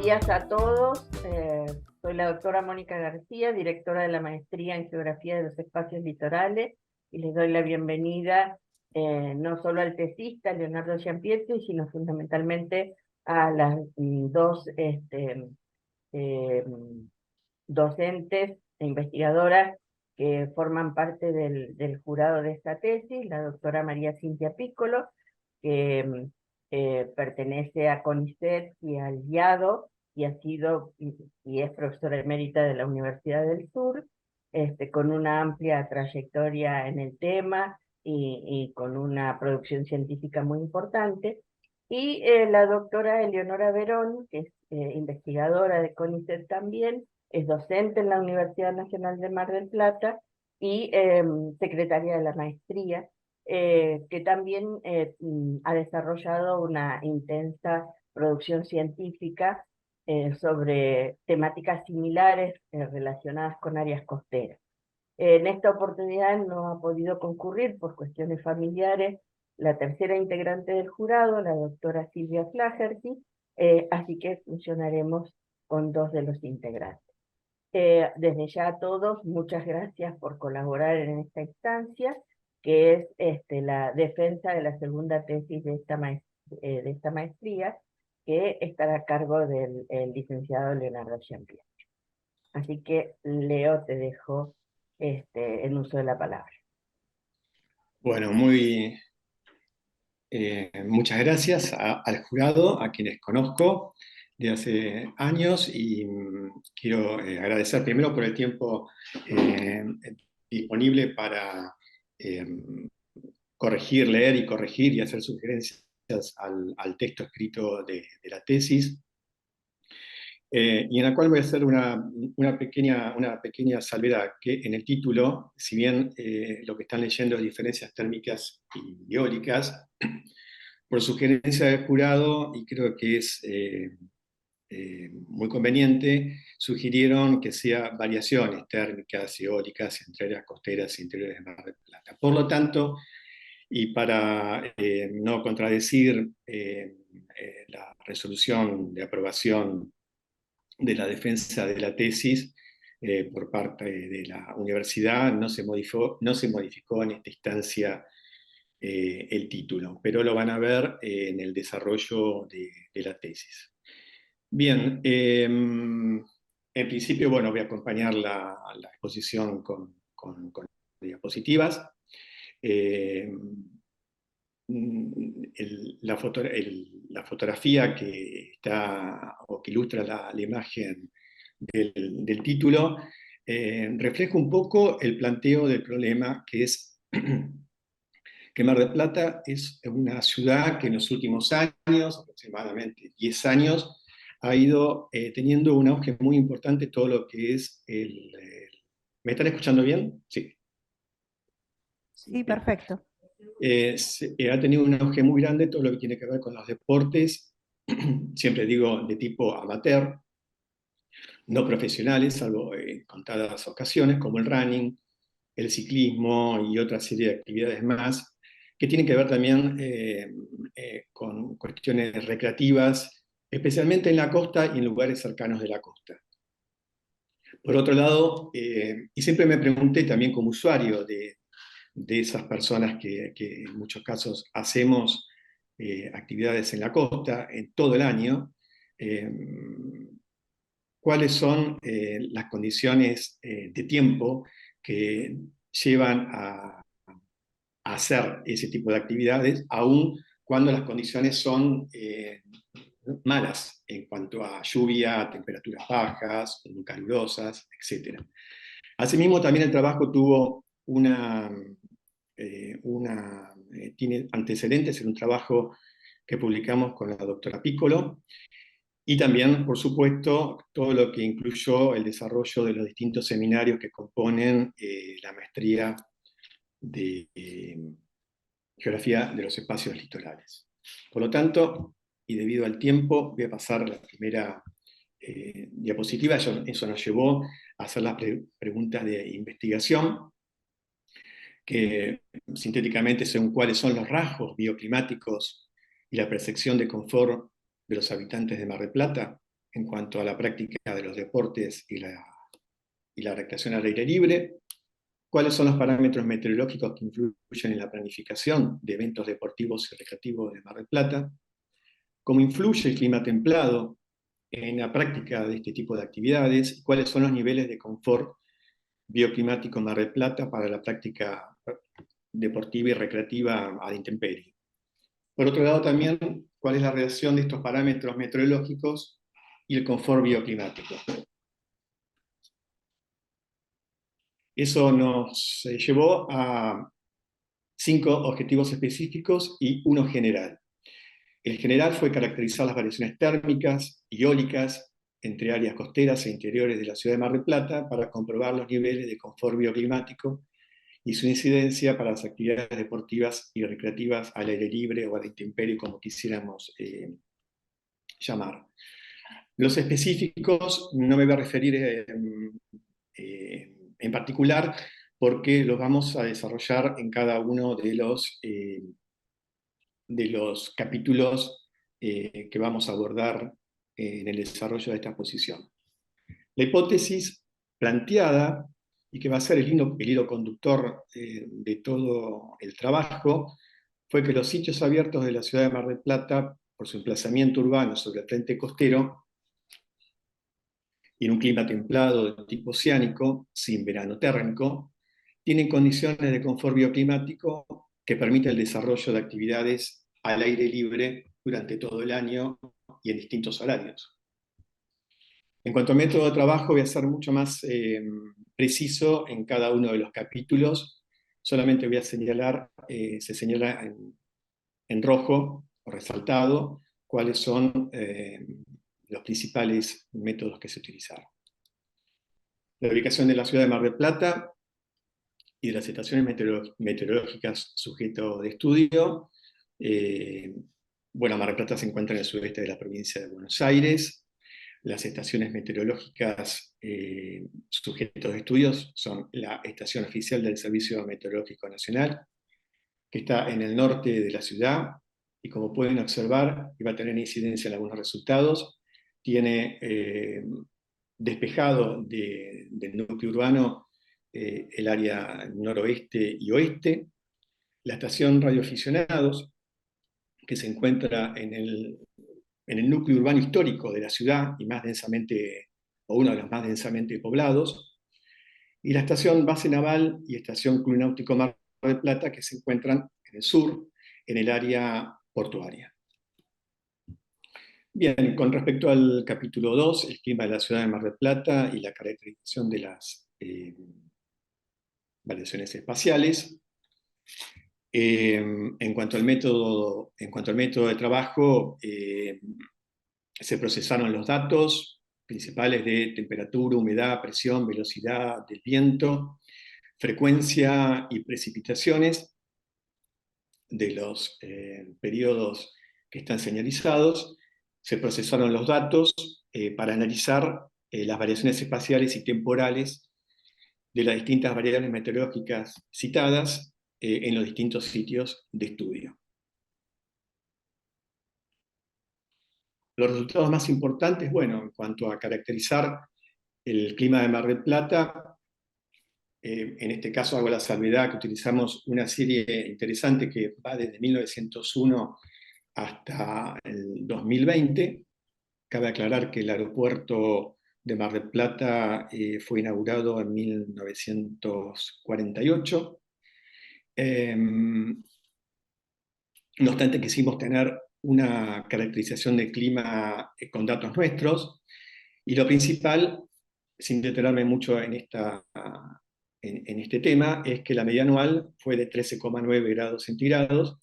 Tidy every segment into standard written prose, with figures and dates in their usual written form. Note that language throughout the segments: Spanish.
días a todos. Soy la doctora Mónica García, directora de la maestría en Geografía de los Espacios Litorales, y les doy la bienvenida no solo al tesista Leonardo Giampietri, sino fundamentalmente a las dos eh, docentes e investigadoras que forman parte del jurado de esta tesis, la doctora María Cintia Piccolo, que pertenece a CONICET y al IADO, y ha sido y es profesora emérita de la Universidad del Sur, con una amplia trayectoria en el tema y con una producción científica muy importante. Y la doctora Eleonora Verón, que es investigadora de CONICET también, es docente en la Universidad Nacional de Mar del Plata y secretaria de la maestría, que también ha desarrollado una intensa producción científica sobre temáticas similares relacionadas con áreas costeras. En esta oportunidad no ha podido concurrir por cuestiones familiares la tercera integrante del jurado, la doctora Silvia Flaherty, así que funcionaremos con dos de los integrantes. Desde ya a todos, muchas gracias por colaborar en esta instancia, que es la defensa de la segunda tesis de esta maestría, que estará a cargo del licenciado Leonardo Giampietri. Así que, Leo, te dejo en uso de la palabra. Bueno, muchas gracias al jurado, a quienes conozco de hace años, y quiero agradecer primero por el tiempo disponible para corregir, leer y corregir y hacer sugerencias al texto escrito de la tesis. Y en la cual voy a hacer una pequeña salvedad, que en el título, si bien lo que están leyendo es diferencias térmicas y eólicas, por sugerencia del jurado, y creo que es muy conveniente, sugirieron que sea variaciones térmicas y eólicas entre áreas costeras e interiores de Mar del Plata. Por lo tanto, y para no contradecir la resolución de aprobación de la defensa de la tesis por parte de la universidad, no se modificó en esta instancia el título, pero lo van a ver en el desarrollo de la tesis. Bien, en principio, bueno, voy a acompañar la exposición con diapositivas. La fotografía que está o que ilustra la imagen del título refleja un poco el planteo del problema, que es que Mar del Plata es una ciudad que en los últimos años, aproximadamente 10 años, ha ido teniendo un auge muy importante todo lo que es ¿Me están escuchando bien? Sí. Sí, perfecto. Ha tenido un auge muy grande todo lo que tiene que ver con los deportes, siempre digo de tipo amateur, no profesionales, salvo en contadas ocasiones, como el running, el ciclismo y otra serie de actividades más, que tienen que ver también con cuestiones recreativas, especialmente en la costa y en lugares cercanos de la costa. Por otro lado, y siempre me pregunté también como usuario de esas personas que en muchos casos hacemos actividades en la costa en todo el año, cuáles son las condiciones de tiempo que llevan a hacer ese tipo de actividades, aun cuando las condiciones son malas en cuanto a lluvia, temperaturas bajas, muy calurosas, etc. Asimismo, también el trabajo tuvo tiene antecedentes en un trabajo que publicamos con la doctora Piccolo, y también, por supuesto, todo lo que incluyó el desarrollo de los distintos seminarios que componen la maestría de Geografía de los Espacios Litorales. Por lo tanto, y debido al tiempo, voy a pasar a la primera diapositiva. Eso nos llevó a hacer las preguntas de investigación, que sintéticamente son cuáles son los rasgos bioclimáticos y la percepción de confort de los habitantes de Mar del Plata en cuanto a la práctica de los deportes y la recreación al aire libre, cuáles son los parámetros meteorológicos que influyen en la planificación de eventos deportivos y recreativos de Mar del Plata, cómo influye el clima templado en la práctica de este tipo de actividades y cuáles son los niveles de confort bioclimático en Mar del Plata para la práctica deportiva y recreativa a la intemperie. Por otro lado, también, cuál es la relación de estos parámetros meteorológicos y el confort bioclimático. Eso nos llevó a 5 objetivos específicos y uno general. El general fue caracterizar las variaciones térmicas y eólicas entre áreas costeras e interiores de la ciudad de Mar del Plata para comprobar los niveles de confort bioclimático y su incidencia para las actividades deportivas y recreativas al aire libre o a la intemperie, como quisiéramos llamar. Los específicos no me voy a referir en particular porque los vamos a desarrollar en cada uno de los capítulos que vamos a abordar en el desarrollo de esta exposición. La hipótesis planteada, y que va a ser el hilo conductor de todo el trabajo, fue que los sitios abiertos de la ciudad de Mar del Plata, por su emplazamiento urbano sobre el frente costero, y en un clima templado de tipo oceánico, sin verano térmico, tienen condiciones de confort bioclimático que permiten el desarrollo de actividades al aire libre durante todo el año y en distintos horarios. En cuanto al método de trabajo, voy a ser mucho más preciso en cada uno de los capítulos. Solamente voy a señalar, se señala en rojo o resaltado, cuáles son los principales métodos que se utilizaron. La ubicación de la ciudad de Mar del Plata y de las estaciones meteorológicas sujeto de estudio. Mar del Plata se encuentra en el sudeste de la provincia de Buenos Aires. Las estaciones meteorológicas sujetos de estudios son la estación oficial del Servicio Meteorológico Nacional, que está en el norte de la ciudad, y como pueden observar, y va a tener incidencia en algunos resultados, tiene despejado del núcleo urbano el área noroeste y oeste. La estación radioaficionados, que se encuentra en el núcleo urbano histórico de la ciudad y más densamente, o uno de los más densamente poblados, y la estación base naval y estación Club Náutico Mar del Plata, que se encuentran en el sur, en el área portuaria. Bien, con respecto al capítulo 2, el clima de la ciudad de Mar del Plata y la caracterización de las variaciones espaciales. En cuanto al método de trabajo, se procesaron los datos principales de temperatura, humedad, presión, velocidad del viento, frecuencia y precipitaciones de los periodos que están señalizados. Se procesaron los datos para analizar las variaciones espaciales y temporales de las distintas variables meteorológicas citadas en los distintos sitios de estudio. Los resultados más importantes, en cuanto a caracterizar el clima de Mar del Plata, en este caso hago la salvedad que utilizamos una serie interesante que va desde 1901 hasta el 2020. Cabe aclarar que el aeropuerto de Mar del Plata fue inaugurado en 1948. No obstante, quisimos tener una caracterización del clima con datos nuestros, y lo principal, sin detenerme mucho en este tema, es que la media anual fue de 13,9 grados centígrados,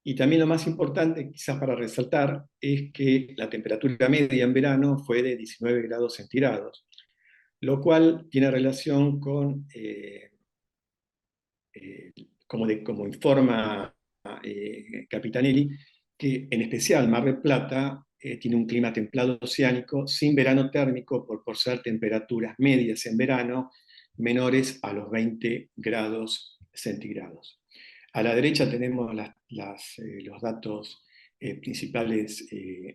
y también lo más importante, quizás para resaltar, es que la temperatura media en verano fue de 19 grados centígrados, lo cual tiene relación con, como informa Capitanelli, que en especial Mar del Plata tiene un clima templado oceánico sin verano térmico por ser temperaturas medias en verano menores a los 20 grados centígrados. A la derecha tenemos los datos principales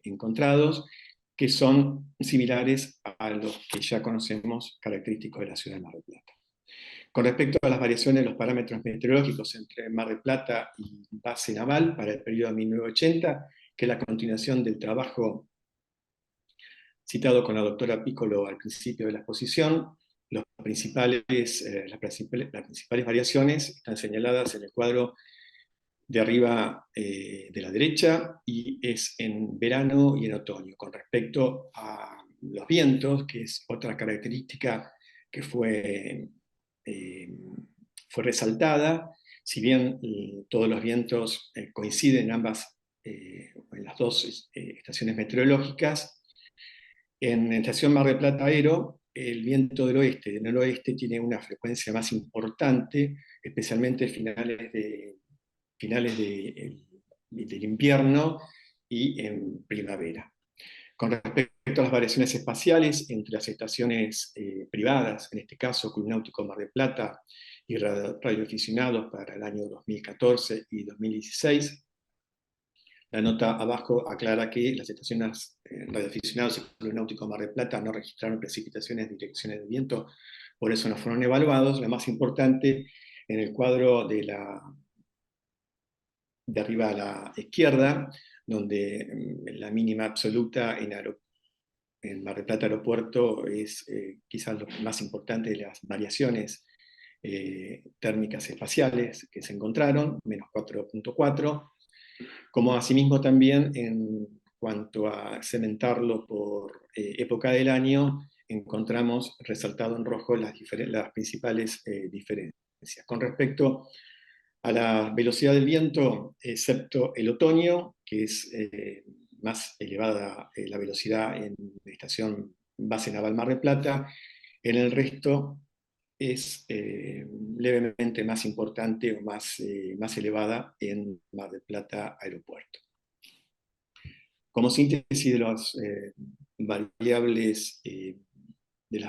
encontrados, que son similares a los que ya conocemos característicos de la ciudad de Mar del Plata. Con respecto a las variaciones de los parámetros meteorológicos entre Mar del Plata y base naval para el periodo 1980, que es la continuación del trabajo citado con la doctora Piccolo al principio de la exposición, las principales variaciones están señaladas en el cuadro de arriba de la derecha, y es en verano y en otoño. Con respecto a los vientos, que es otra característica que fue resaltada, si bien todos los vientos coinciden en las dos estaciones meteorológicas, en la estación Mar del Plata Aero, el viento del oeste y del noroeste tiene una frecuencia más importante, especialmente finales del invierno y en primavera. Con respecto a las variaciones espaciales entre las estaciones privadas, en este caso Club Náutico Mar del Plata y radioaficionados para el año 2014 y 2016, la nota abajo aclara que las estaciones radioaficionados y Club Náutico Mar del Plata no registraron precipitaciones de direcciones de viento, por eso no fueron evaluados. La más importante, en el cuadro de arriba a la izquierda, donde la mínima absoluta en Mar del Plata Aeropuerto es quizás lo más importante de las variaciones térmicas espaciales que se encontraron, menos 4.4, como asimismo también en cuanto a segmentarlo por época del año, encontramos resaltado en rojo las principales diferencias. Con respecto a la velocidad del viento, excepto el otoño, que es más elevada la velocidad en la estación base naval Mar del Plata, en el resto es levemente más importante o más elevada en Mar del Plata Aeropuerto. Como síntesis de las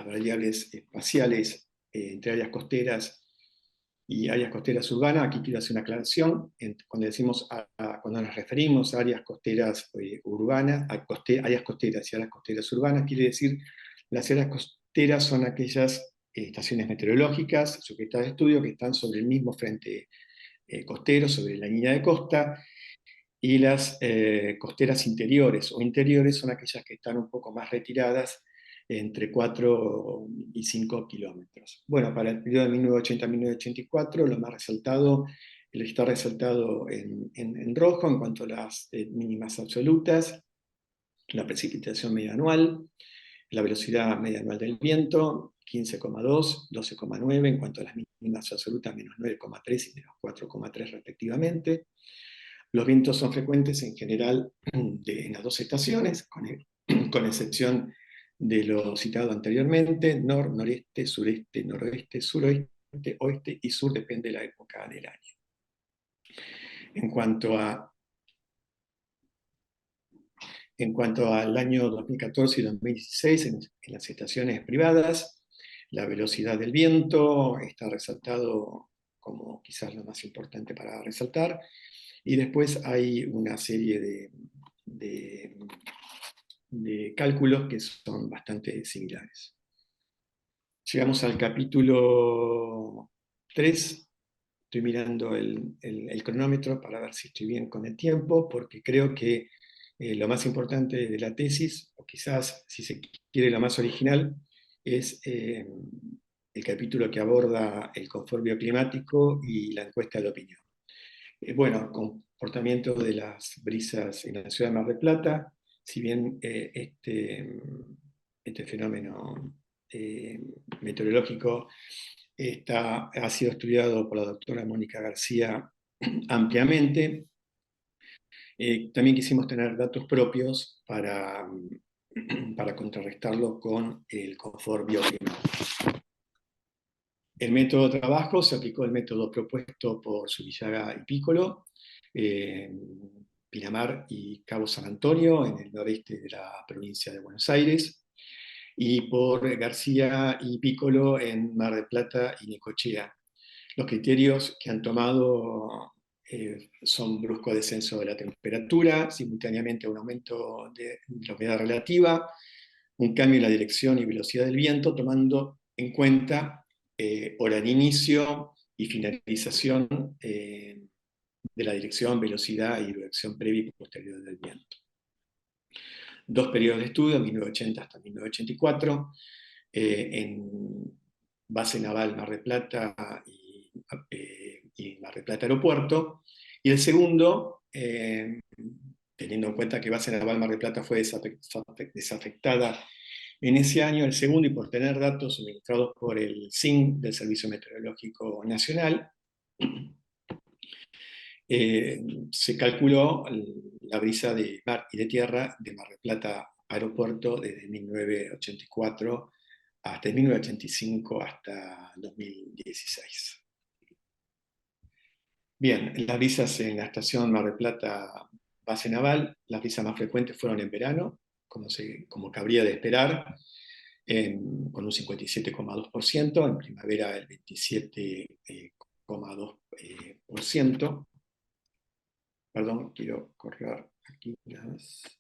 variables espaciales entre áreas costeras y áreas costeras urbanas, aquí quiero hacer una aclaración. Cuando nos referimos a áreas costeras urbanas, áreas costeras y áreas costeras urbanas, quiere decir las áreas costeras son aquellas estaciones meteorológicas sujetas de estudio que están sobre el mismo frente costero, sobre la línea de costa, y las costeras interiores o interiores son aquellas que están un poco más retiradas, entre 4 y 5 kilómetros. Bueno, para el periodo de 1980-1984, lo más resaltado, está resaltado en rojo en cuanto a las mínimas absolutas, la precipitación media anual, la velocidad media anual del viento, 15,2, 12,9, en cuanto a las mínimas absolutas, menos 9,3 y menos 4,3 respectivamente. Los vientos son frecuentes en general en las dos estaciones, con excepción de lo citado anteriormente: noreste, sureste, noroeste, suroeste, oeste y sur, depende de la época del año. En cuanto al año 2014 y 2016, en las estaciones privadas, la velocidad del viento está resaltado como quizás lo más importante para resaltar, y después hay una serie de cálculos que son bastante similares. Llegamos al capítulo 3. Estoy mirando el cronómetro para ver si estoy bien con el tiempo, porque creo que lo más importante de la tesis, o quizás, si se quiere, lo más original, es el capítulo que aborda el confort bioclimático y la encuesta de opinión. Bueno, comportamiento de las brisas en la ciudad de Mar del Plata. Si bien este fenómeno meteorológico ha sido estudiado por la doctora Mónica García ampliamente, también quisimos tener datos propios para contrarrestarlo con el confort bioclimático. El método de trabajo se aplicó el método propuesto por Zubillaga y Piccolo, Pinamar y Cabo San Antonio, en el noreste de la provincia de Buenos Aires, y por García y Piccolo en Mar del Plata y Necochea. Los criterios que han tomado son brusco descenso de la temperatura, simultáneamente un aumento de la humedad relativa, un cambio en la dirección y velocidad del viento, tomando en cuenta hora de inicio y finalización de la dirección, velocidad y dirección previa y posterior del viento. 2 periodos de estudio, 1980 hasta 1984, en Base Naval Mar del Plata y Mar del Plata Aeropuerto, y el segundo, teniendo en cuenta que Base Naval Mar del Plata fue desafectada en ese año, el segundo, y por tener datos suministrados por el SIN del Servicio Meteorológico Nacional, se calculó la brisa de mar y de tierra de Mar del Plata Aeropuerto desde 1984 hasta 1985 hasta 2016. Bien, las brisas en la estación Mar del Plata Base Naval, las brisas más frecuentes fueron en verano, como cabría de esperar, con un 57,2%, en primavera el 27,2%. Perdón, quiero correr aquí nada más.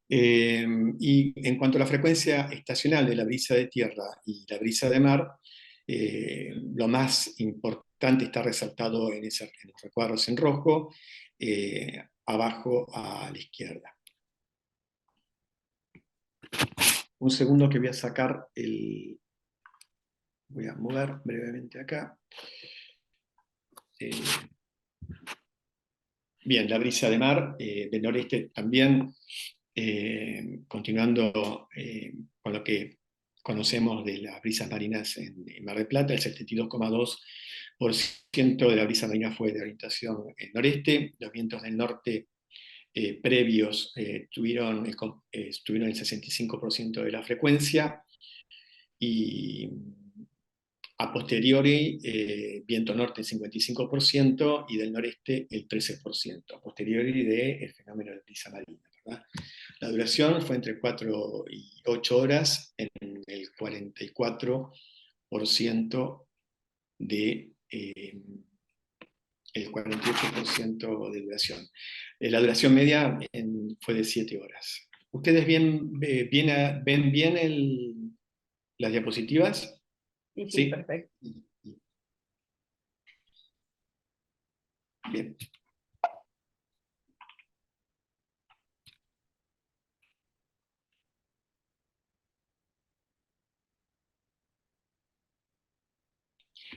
Y en cuanto a la frecuencia estacional de la brisa de tierra y la brisa de mar, lo más importante está resaltado en los recuadros en rojo, abajo a la izquierda. Un segundo que voy a sacar voy a mover brevemente acá. Bien, la brisa de mar del noreste también, continuando con lo que conocemos de las brisas marinas en Mar del Plata, el 72,2% de la brisa marina fue de orientación noreste, los vientos del norte previos tuvieron el 65% de la frecuencia, y a posteriori, viento norte el 55% y del noreste el 13%, a posteriori del fenómeno de brisa marina, ¿verdad? La duración fue entre 4 y 8 horas en el 44% de, el 48% de duración. La duración media fue de 7 horas. ¿Ustedes ven bien las diapositivas? Sí, Sí, perfecto. Bien.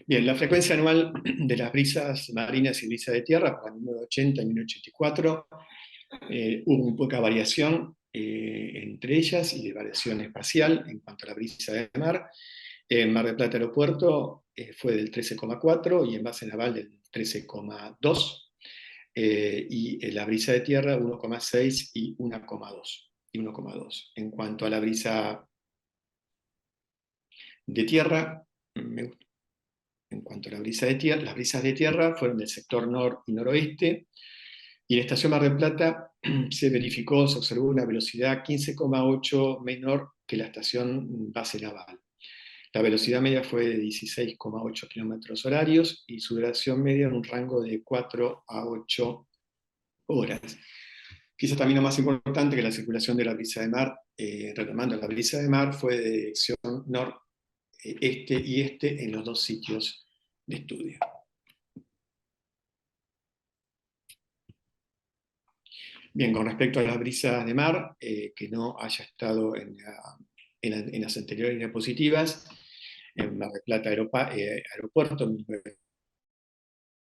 Bien, la frecuencia anual de las brisas marinas y brisas de tierra para 1980 y 1984, hubo muy poca variación entre ellas y de variación espacial en cuanto a la brisa de mar. En Mar del Plata Aeropuerto fue del 13,4 y en base naval del 13,2, y la brisa de tierra 1,6 y 1,2. En cuanto a la brisa de tierra, en cuanto a la brisa de tierra, las brisas de tierra fueron del sector nor y noroeste, y en la estación Mar del Plata se observó una velocidad 15,8 menor que la estación base naval. La velocidad media fue de 16,8 kilómetros horarios y su duración media en un rango de 4 a 8 horas. Quizás también lo más importante, que la circulación de la brisa de mar, retomando la brisa de mar, fue de dirección noreste y este en los dos sitios de estudio. Bien, con respecto a las brisas de mar, que no haya estado en las anteriores diapositivas, en Mar del Plata Aeropuerto,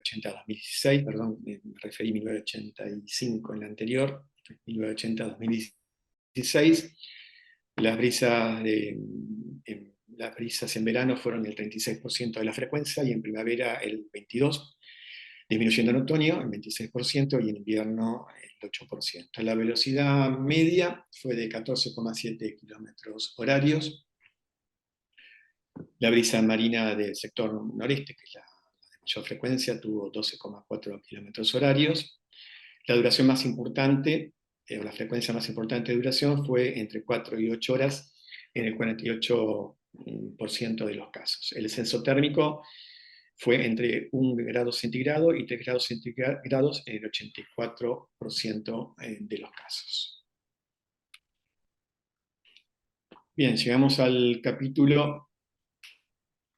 1980-2016, perdón, me referí a 1985 en la anterior, 1980-2016. Las brisas en verano fueron el 36% de la frecuencia y en primavera el 22%, disminuyendo en otoño el 26% y en invierno el 8%. La velocidad media fue de 14,7 kilómetros horarios. La brisa marina del sector noreste, que es la de mayor frecuencia, tuvo 12,4 kilómetros horarios. La duración más importante, o la frecuencia más importante de duración, fue entre 4 y 8 horas en el 48% de los casos. El descenso térmico fue entre 1 grado centígrado y 3 grados centígrados en el 84% de los casos. Bien, llegamos al capítulo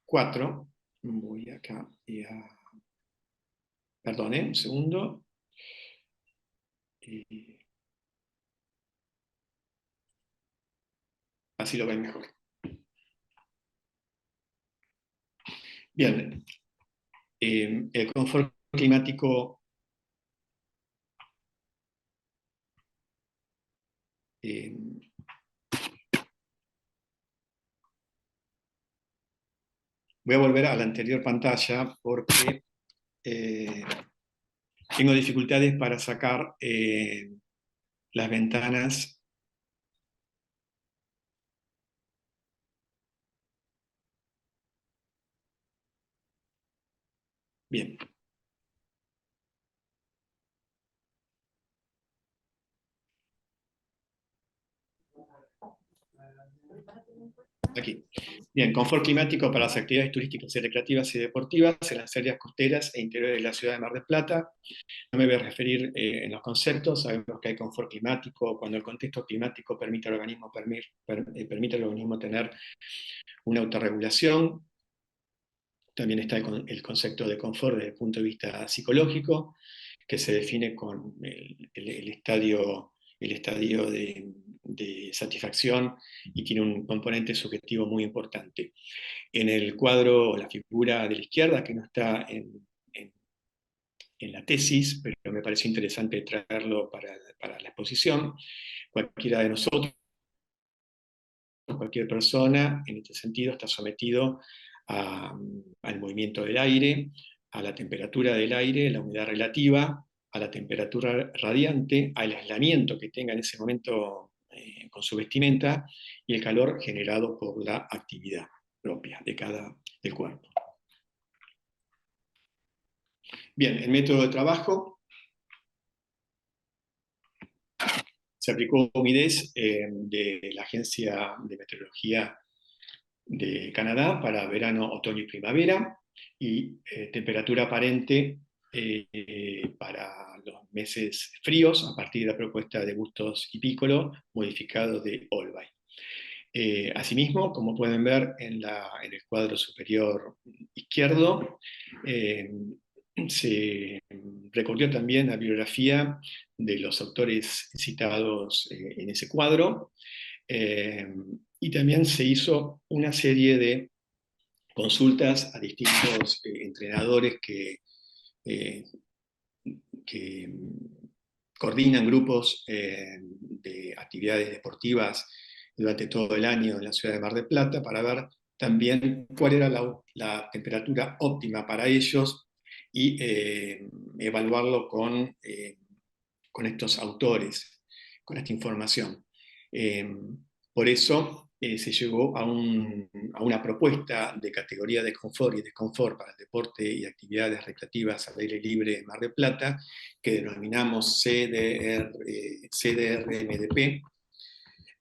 4. Voy acá perdone, un segundo. Así lo ven mejor. Bien, el confort climático voy a volver a la anterior pantalla porque tengo dificultades para sacar las ventanas. Bien. Aquí. Bien, confort climático para las actividades turísticas y recreativas y deportivas en las áreas costeras e interiores de la ciudad de Mar del Plata. No me voy a referir en los conceptos, sabemos que hay confort climático cuando el contexto climático permite al organismo, permite al organismo tener una autorregulación. También está el concepto de confort desde el punto de vista psicológico, que se define con el estadio de satisfacción y tiene un componente subjetivo muy importante. En el cuadro, la figura de la izquierda, que no está en la tesis, pero me parece interesante traerlo para la exposición, cualquiera de nosotros, cualquier persona, en este sentido, está sometido al movimiento del aire, a la temperatura del aire, la humedad relativa, a la temperatura radiante, al aislamiento que tenga en ese momento con su vestimenta y el calor generado por la actividad propia del cuerpo. Bien, el método de trabajo se aplicó humidez de la Agencia de Meteorología de Canadá para verano, otoño y primavera, y temperatura aparente para los meses fríos, a partir de la propuesta de Bustos y Piccolo, modificado de Olbay. Asimismo, como pueden ver en el cuadro superior izquierdo, se recurrió también a bibliografía de los autores citados en ese cuadro, y también se hizo una serie de consultas a distintos entrenadores que coordinan grupos de actividades deportivas durante todo el año en la ciudad de Mar del Plata para ver también cuál era la temperatura óptima para ellos y evaluarlo con estos autores, con esta información. Por eso se llegó a una propuesta de categoría de confort y desconfort para el deporte y actividades recreativas al aire libre en Mar del Plata, que denominamos CDR-MDP,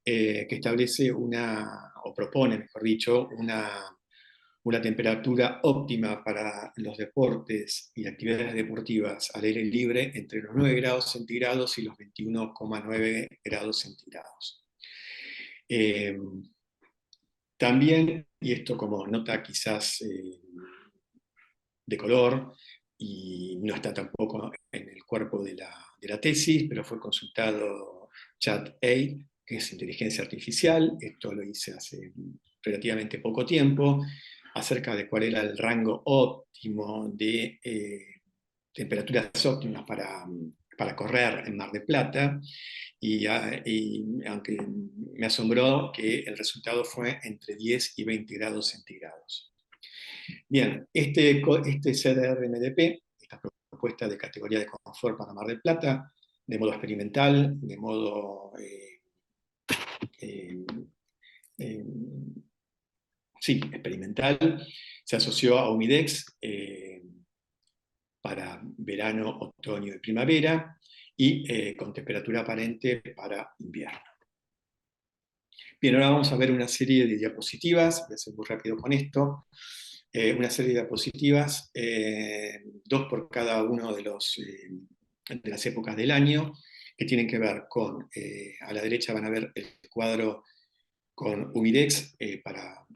que establece o propone, mejor dicho, una temperatura óptima para los deportes y actividades deportivas al aire libre entre los 9 grados centígrados y los 21,9 grados centígrados. También, y esto como nota quizás de color, y no está tampoco en el cuerpo de la tesis, pero fue consultado Chat-AI, que es inteligencia artificial, esto lo hice hace relativamente poco tiempo, acerca de cuál era el rango óptimo de temperaturas óptimas para correr en Mar del Plata, y aunque me asombró que el resultado fue entre 10 y 20 grados centígrados. Bien, este CDR-MDP, esta propuesta de categoría de confort para Mar del Plata, de modo experimental, de modo experimental, se asoció a Humidex para verano, otoño y primavera, y con temperatura aparente para invierno. Bien, ahora vamos a ver una serie de diapositivas, voy a ser muy rápido con esto, una serie de diapositivas, 2 por cada uno de las épocas del año, que tienen que ver con, a la derecha van a ver el cuadro con humidex para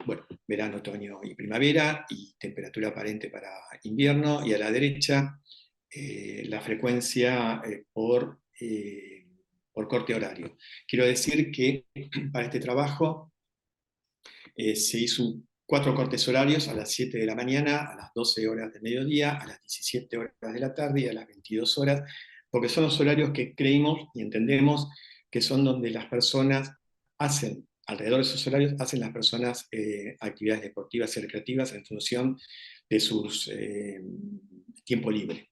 verano, otoño y primavera, y temperatura aparente para invierno, y a la derecha la frecuencia por corte horario. Quiero decir que para este trabajo se hizo 4 cortes horarios: a las 7 de la mañana, a las 12 horas del mediodía, a las 17 horas de la tarde y a las 22 horas, porque son los horarios que creímos y entendemos que son donde las personas hacen, alrededor de esos horarios, hacen las personas actividades deportivas y recreativas en función de su tiempo libre.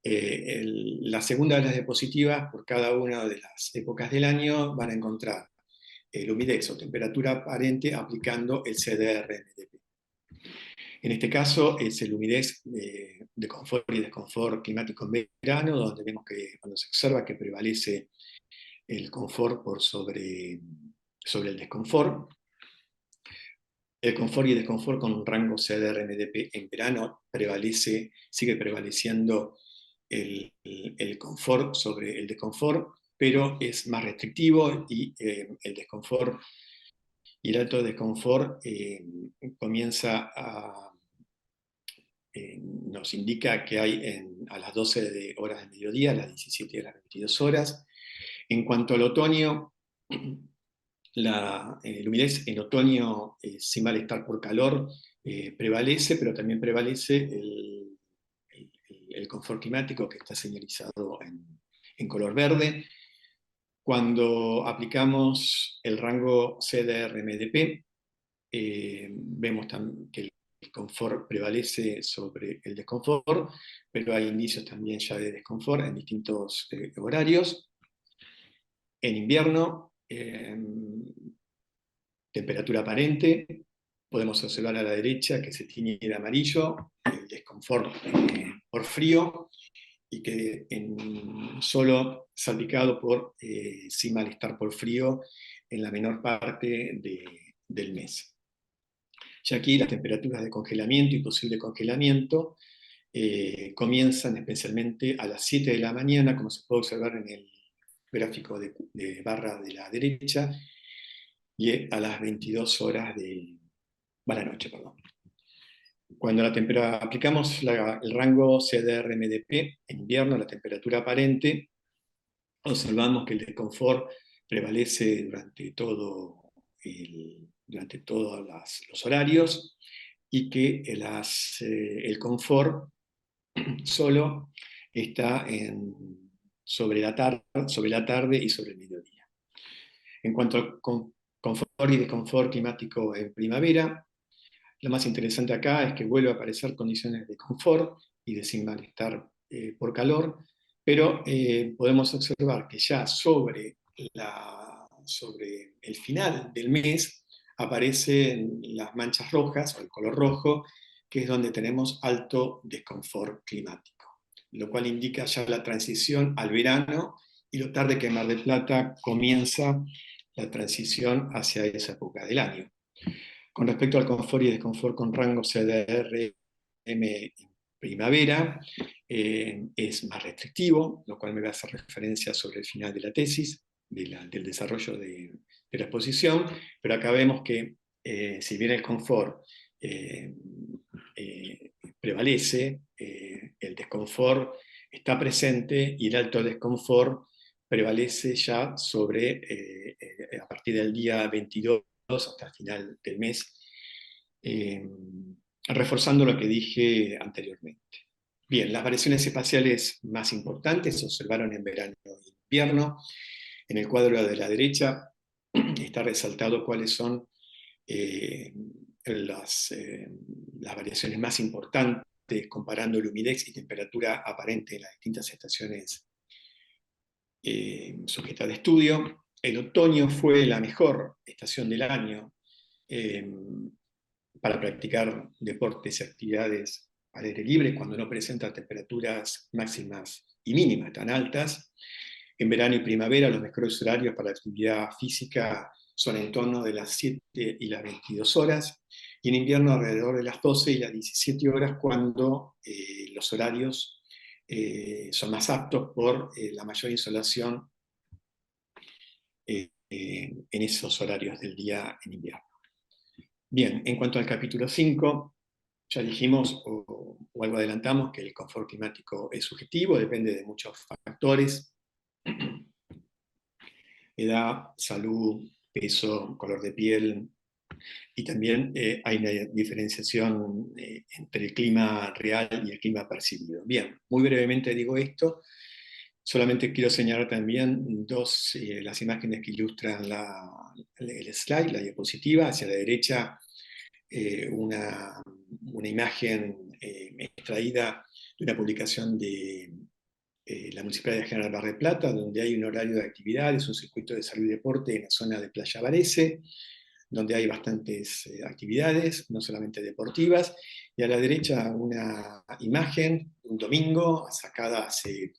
La segunda de las diapositivas, por cada una de las épocas del año, van a encontrar el humidex o temperatura aparente aplicando el CDR-MDP. En este caso es el humidex de confort y desconfort climático en verano, donde vemos que cuando se observa que prevalece el confort por sobre el desconfort. El confort y el desconfort con un rango CDR-MDP en verano sigue prevaleciendo el confort sobre el desconfort, pero es más restrictivo, y el desconfort y el alto desconfort nos indica que hay a las 12 horas del mediodía, a las 17 y a las 22 horas. En cuanto al otoño, el humidex en otoño, sin malestar por calor, prevalece, pero también prevalece el confort climático, que está señalizado en color verde. Cuando aplicamos el rango CDR-MDP, vemos que el confort prevalece sobre el desconfort, pero hay indicios también ya de desconfort en distintos horarios. En invierno, temperatura aparente, podemos observar a la derecha que se tiñe de amarillo, el desconfort por frío, y que solo salpicado sin malestar por frío en la menor parte del mes. Ya aquí las temperaturas de congelamiento y posible congelamiento comienzan especialmente a las 7 de la mañana, como se puede observar en el gráfico de barra de la derecha, y a las 22 horas de la noche, perdón. Cuando aplicamos el rango CDR-MDP en invierno, la temperatura aparente, observamos que el desconfort prevalece durante todos los horarios, y que el confort solo está sobre la tarde y sobre el mediodía. En cuanto al confort y desconfort climático en primavera, lo más interesante acá es que vuelve a aparecer condiciones de confort y de sin malestar por calor, pero podemos observar que ya sobre el final del mes aparecen las manchas rojas o el color rojo, que es donde tenemos alto desconfort climático, lo cual indica ya la transición al verano y lo tarde que en Mar del Plata comienza la transición hacia esa época del año. Con respecto al confort y desconfort con rango CDR-M en primavera, es más restrictivo, lo cual me va a hacer referencia sobre el final de la tesis, del desarrollo de la exposición, pero acá vemos que si bien el confort prevalece, el desconfort está presente, y el alto desconfort prevalece ya a partir del día 22 hasta el final del mes, reforzando lo que dije anteriormente. Bien, las variaciones espaciales más importantes se observaron en verano e invierno. En el cuadro de la derecha está resaltado cuáles son las variaciones más importantes comparando el humidex y temperatura aparente en las distintas estaciones sujetas de estudio. El otoño fue la mejor estación del año para practicar deportes y actividades al aire libre cuando no presenta temperaturas máximas y mínimas tan altas. En verano y primavera los mejores horarios para la actividad física son en torno de las 7 y las 22 horas, y en invierno alrededor de las 12 y las 17 horas, cuando los horarios son más aptos por la mayor insolación en esos horarios del día en invierno. Bien, en cuanto al capítulo 5, ya dijimos o algo adelantamos que el confort climático es subjetivo, depende de muchos factores: edad, salud, peso, color de piel, y también hay una diferenciación entre el clima real y el clima percibido. Bien, muy brevemente digo esto. Solamente quiero señalar también las imágenes que ilustran el slide, la diapositiva. Hacia la derecha, una imagen extraída de una publicación de la Municipalidad de General Mar del Plata, donde hay un horario de actividades, un circuito de salud y deporte en la zona de Playa Varese, donde hay bastantes actividades, no solamente deportivas. Y a la derecha una imagen, un domingo, sacada hace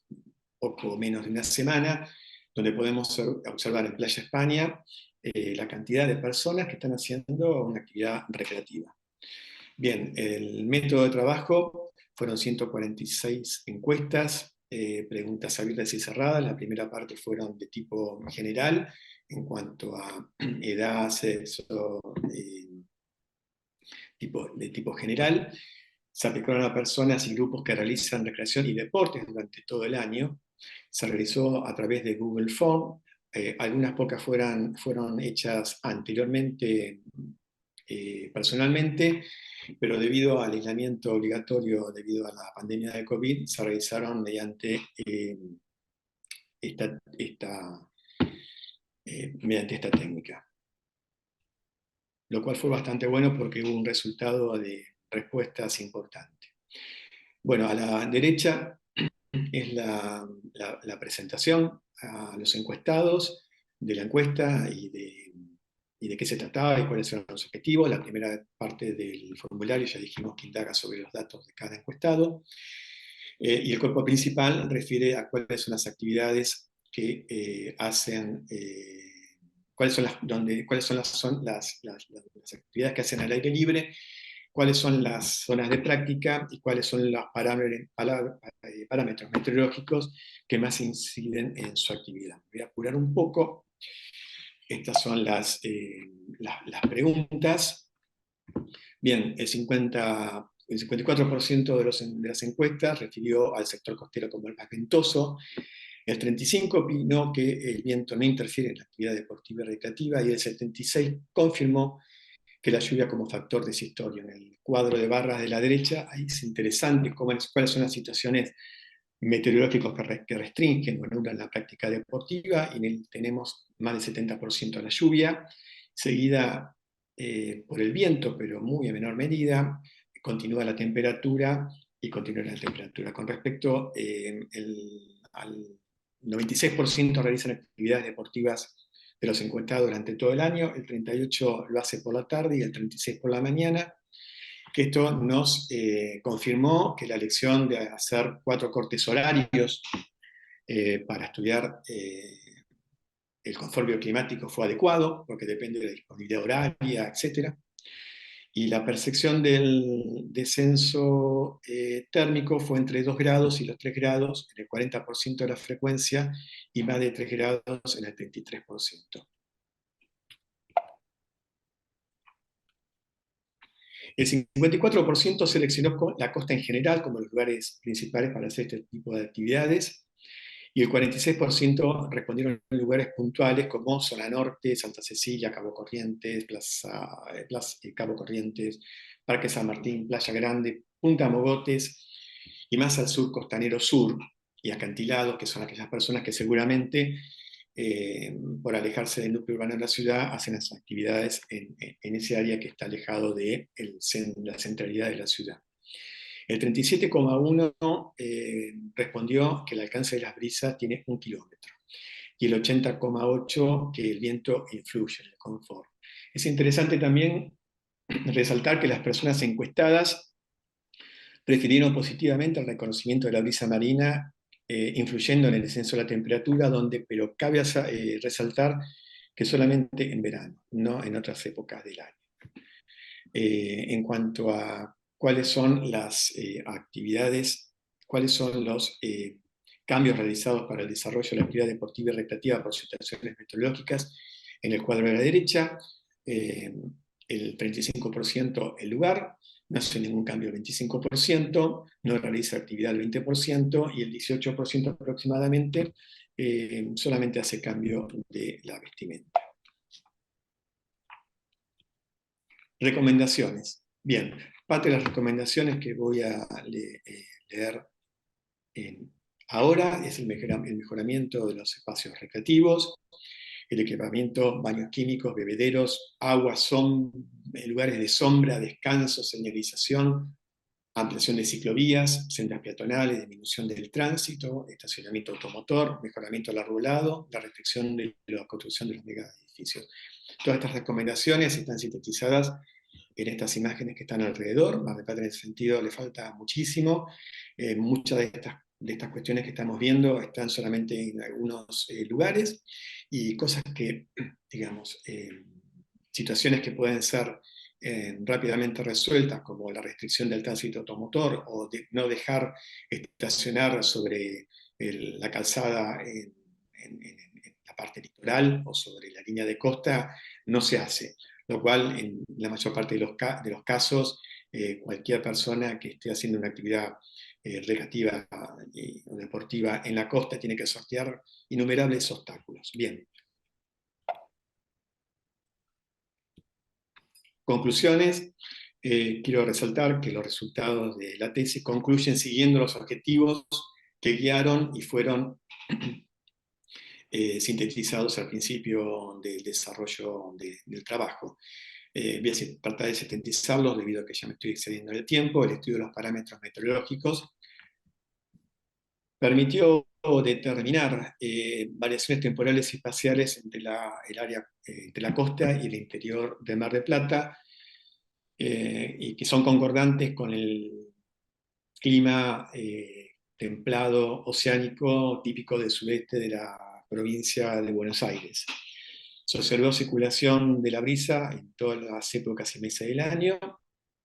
poco menos de una semana, donde podemos observar en Playa España la cantidad de personas que están haciendo una actividad recreativa. Bien, el método de trabajo fueron 146 encuestas, preguntas abiertas y cerradas. La primera parte fueron de tipo general, en cuanto a edad, sexo, de tipo general. Se aplicaron a personas y grupos que realizan recreación y deportes durante todo el año. Se realizó a través de Google Form. Algunas pocas fueron hechas anteriormente personalmente, pero debido al aislamiento obligatorio, debido a la pandemia de COVID, se realizaron mediante esta técnica, lo cual fue bastante bueno porque hubo un resultado de respuestas importante. Bueno, a la derecha es la presentación a los encuestados de la encuesta y de qué se trataba y cuáles eran los objetivos. La primera parte del formulario ya dijimos que indaga sobre los datos de cada encuestado. Y el cuerpo principal refiere a cuáles son las actividades que hacen, cuáles son las actividades que hacen al aire libre, cuáles son las zonas de práctica y cuáles son los parámetros meteorológicos que más inciden en su actividad. Voy a apurar un poco. Estas son las preguntas. Bien, el 54% de las encuestas refirió al sector costero como el más ventoso. El 35% opinó que el viento no interfiere en la actividad deportiva y recreativa, y el 76% confirmó que la lluvia como factor decisorio. En el cuadro de barras de la derecha, ahí es interesante cuáles son las situaciones meteorológicas que restringen o anulan la práctica deportiva, y tenemos más del 70% de la lluvia, seguida por el viento, pero muy en menor medida. Continúa la temperatura y continúa la temperatura. Con respecto al 96% realizan actividades deportivas de los encuestados durante todo el año, el 38% lo hace por la tarde y el 36% por la mañana, que esto nos confirmó que la elección de hacer 4 cortes horarios para estudiar el confort bioclimático fue adecuado, porque depende de la disponibilidad horaria, etc. Y la percepción del descenso térmico fue entre 2 grados y los 3 grados en el 40% de la frecuencia, y más de 3 grados en el 33%. El 54% seleccionó la costa en general como los lugares principales para hacer este tipo de actividades, y el 46% respondieron en lugares puntuales como Zona Norte, Santa Cecilia, Cabo Corrientes, Cabo Corrientes, Parque San Martín, Playa Grande, Punta Mogotes, y más al sur, Costanero Sur y acantilados, que son aquellas personas que seguramente por alejarse del núcleo urbano de la ciudad, hacen las actividades en ese área que está alejado de la centralidad de la ciudad. El 37,1% respondió que el alcance de las brisas tiene 1 kilómetro, y el 80,8% que el viento influye en el confort. Es interesante también resaltar que las personas encuestadas refirieron positivamente al reconocimiento de la brisa marina influyendo en el descenso de la temperatura, pero cabe resaltar que solamente en verano, no en otras épocas del año. en cuanto a cuáles son las actividades, cuáles son los cambios realizados para el desarrollo de la actividad deportiva y recreativa por situaciones meteorológicas. En el cuadro de la derecha, el 35% el lugar, no hace ningún cambio el 25%, no realiza actividad el 20% y el 18% aproximadamente solamente hace cambio de la vestimenta. Recomendaciones. Bien, parte de las recomendaciones que voy a leer ahora es el mejoramiento de los espacios recreativos, el equipamiento, baños químicos, bebederos, agua, lugares de sombra, descanso, señalización, ampliación de ciclovías, sendas peatonales, disminución del tránsito, estacionamiento automotor, mejoramiento del arbolado, la restricción de la construcción de los megaedificios. Todas estas recomendaciones están sintetizadas en estas imágenes que están alrededor. Mar del Plata en ese sentido le falta muchísimo. Muchas de estas cuestiones que estamos viendo están solamente en algunos lugares, y cosas que, digamos, situaciones que pueden ser rápidamente resueltas, como la restricción del tránsito automotor o de no dejar estacionar sobre la calzada en la parte litoral o sobre la línea de costa, no se hace. Lo cual, en la mayor parte de los casos, cualquier persona que esté haciendo una actividad recreativa o deportiva en la costa tiene que sortear innumerables obstáculos. Bien. Conclusiones. Quiero resaltar que los resultados de la tesis concluyen siguiendo los objetivos que guiaron y fueron sintetizados al principio del desarrollo del trabajo. Voy a tratar de sintetizarlos debido a que ya me estoy excediendo el tiempo. El estudio de los parámetros meteorológicos permitió determinar variaciones temporales y espaciales entre entre la costa y el interior del Mar del Plata, y que son concordantes con el clima templado oceánico típico del sudeste de la provincia de Buenos Aires. Se observó circulación de la brisa en todas las épocas y meses del año,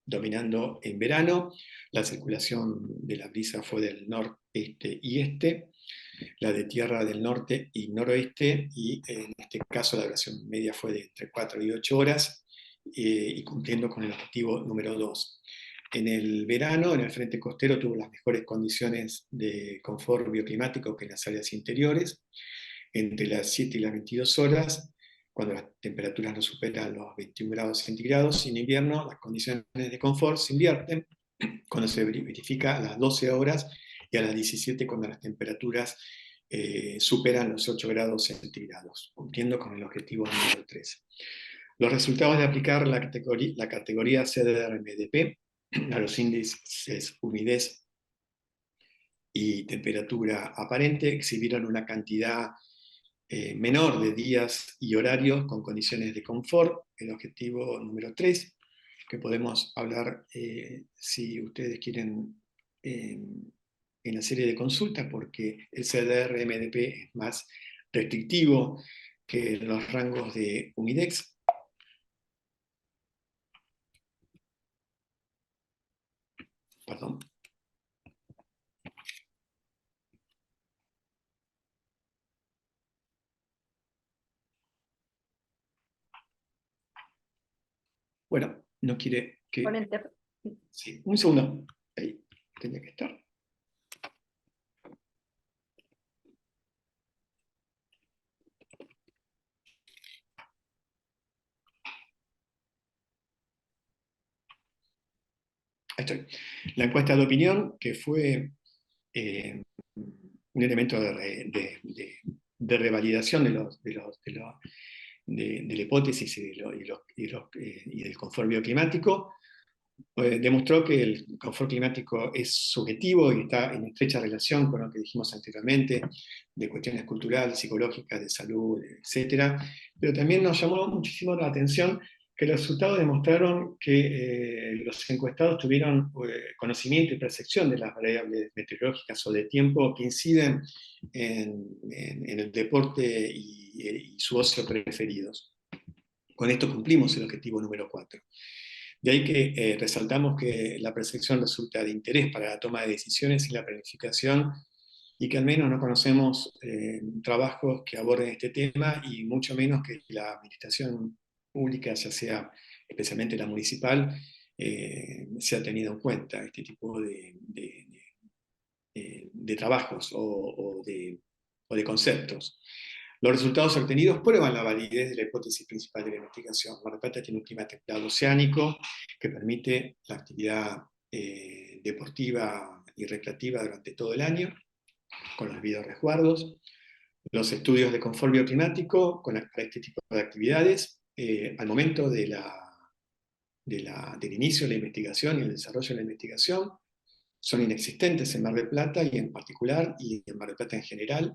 dominando en verano. La circulación de la brisa fue del noreste y este, la de tierra del norte y noroeste, y en este caso la duración media fue de entre 4 y 8 horas, y cumpliendo con el objetivo número 2. En el verano, en el frente costero, tuvo las mejores condiciones de confort bioclimático que en las áreas interiores. Entre las 7 y las 22 horas, cuando las temperaturas no superan los 21 grados centígrados, y en invierno las condiciones de confort se invierten cuando se verifica a las 12 horas y a las 17 cuando las temperaturas superan los 8 grados centígrados, cumpliendo con el objetivo número 3. Los resultados de aplicar la categoría CDR-MDP a los índices humidez y temperatura aparente exhibieron una cantidad menor de días y horarios con condiciones de confort, el objetivo número 3, que podemos hablar si ustedes quieren en la serie de consultas, porque el CDR-MDP es más restrictivo que los rangos de humidex. Perdón. Bueno, no quiere que... Sí, un segundo. Ahí tenía que estar. Ahí estoy. La encuesta de opinión, que fue un elemento de revalidación de la hipótesis y del confort bioclimático, demostró que el confort climático es subjetivo y está en estrecha relación con lo que dijimos anteriormente, de cuestiones culturales, psicológicas, de salud, etc. Pero también nos llamó muchísimo la atención que los resultados demostraron que los encuestados tuvieron conocimiento y percepción de las variables meteorológicas o de tiempo que inciden en el deporte y su ocio preferidos. Con esto cumplimos el objetivo número 4. De ahí que resaltamos que la percepción resulta de interés para la toma de decisiones y la planificación, y que al menos no conocemos trabajos que aborden este tema, y mucho menos que la administración pública, ya sea especialmente la municipal, se ha tenido en cuenta este tipo de trabajos o de conceptos. Los resultados obtenidos prueban la validez de la hipótesis principal de la investigación. Mar del Plata tiene un clima templado oceánico que permite la actividad deportiva y recreativa durante todo el año, con los debidos resguardos. Los estudios de confort bioclimático para este tipo de actividades, al momento del inicio de la investigación y el desarrollo de la investigación, son inexistentes en Mar del Plata y en particular, y en Mar del Plata en general.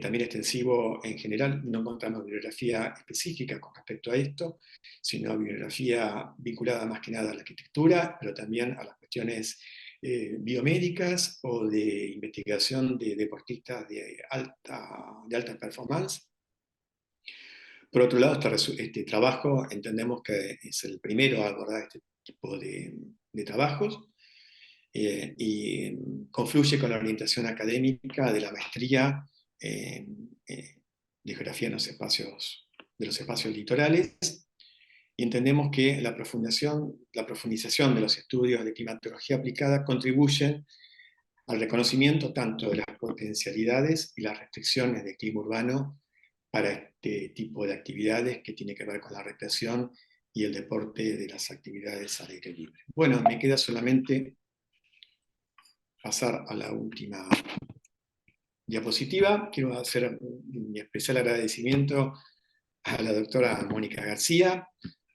También extensivo en general, no encontramos bibliografía específica con respecto a esto, sino bibliografía vinculada más que nada a la arquitectura, pero también a las cuestiones biomédicas o de investigación de deportistas de alta performance. Por otro lado, este trabajo entendemos que es el primero a abordar este tipo de trabajos, y confluye con la orientación académica de la maestría de geografía en de los espacios litorales, y entendemos que la profundización de los estudios de climatología aplicada contribuyen al reconocimiento tanto de las potencialidades y las restricciones del clima urbano para este tipo de actividades que tiene que ver con la recreación y el deporte de las actividades al aire libre. Bueno, me queda solamente pasar a la última diapositiva. Quiero hacer mi especial agradecimiento a la doctora Mónica García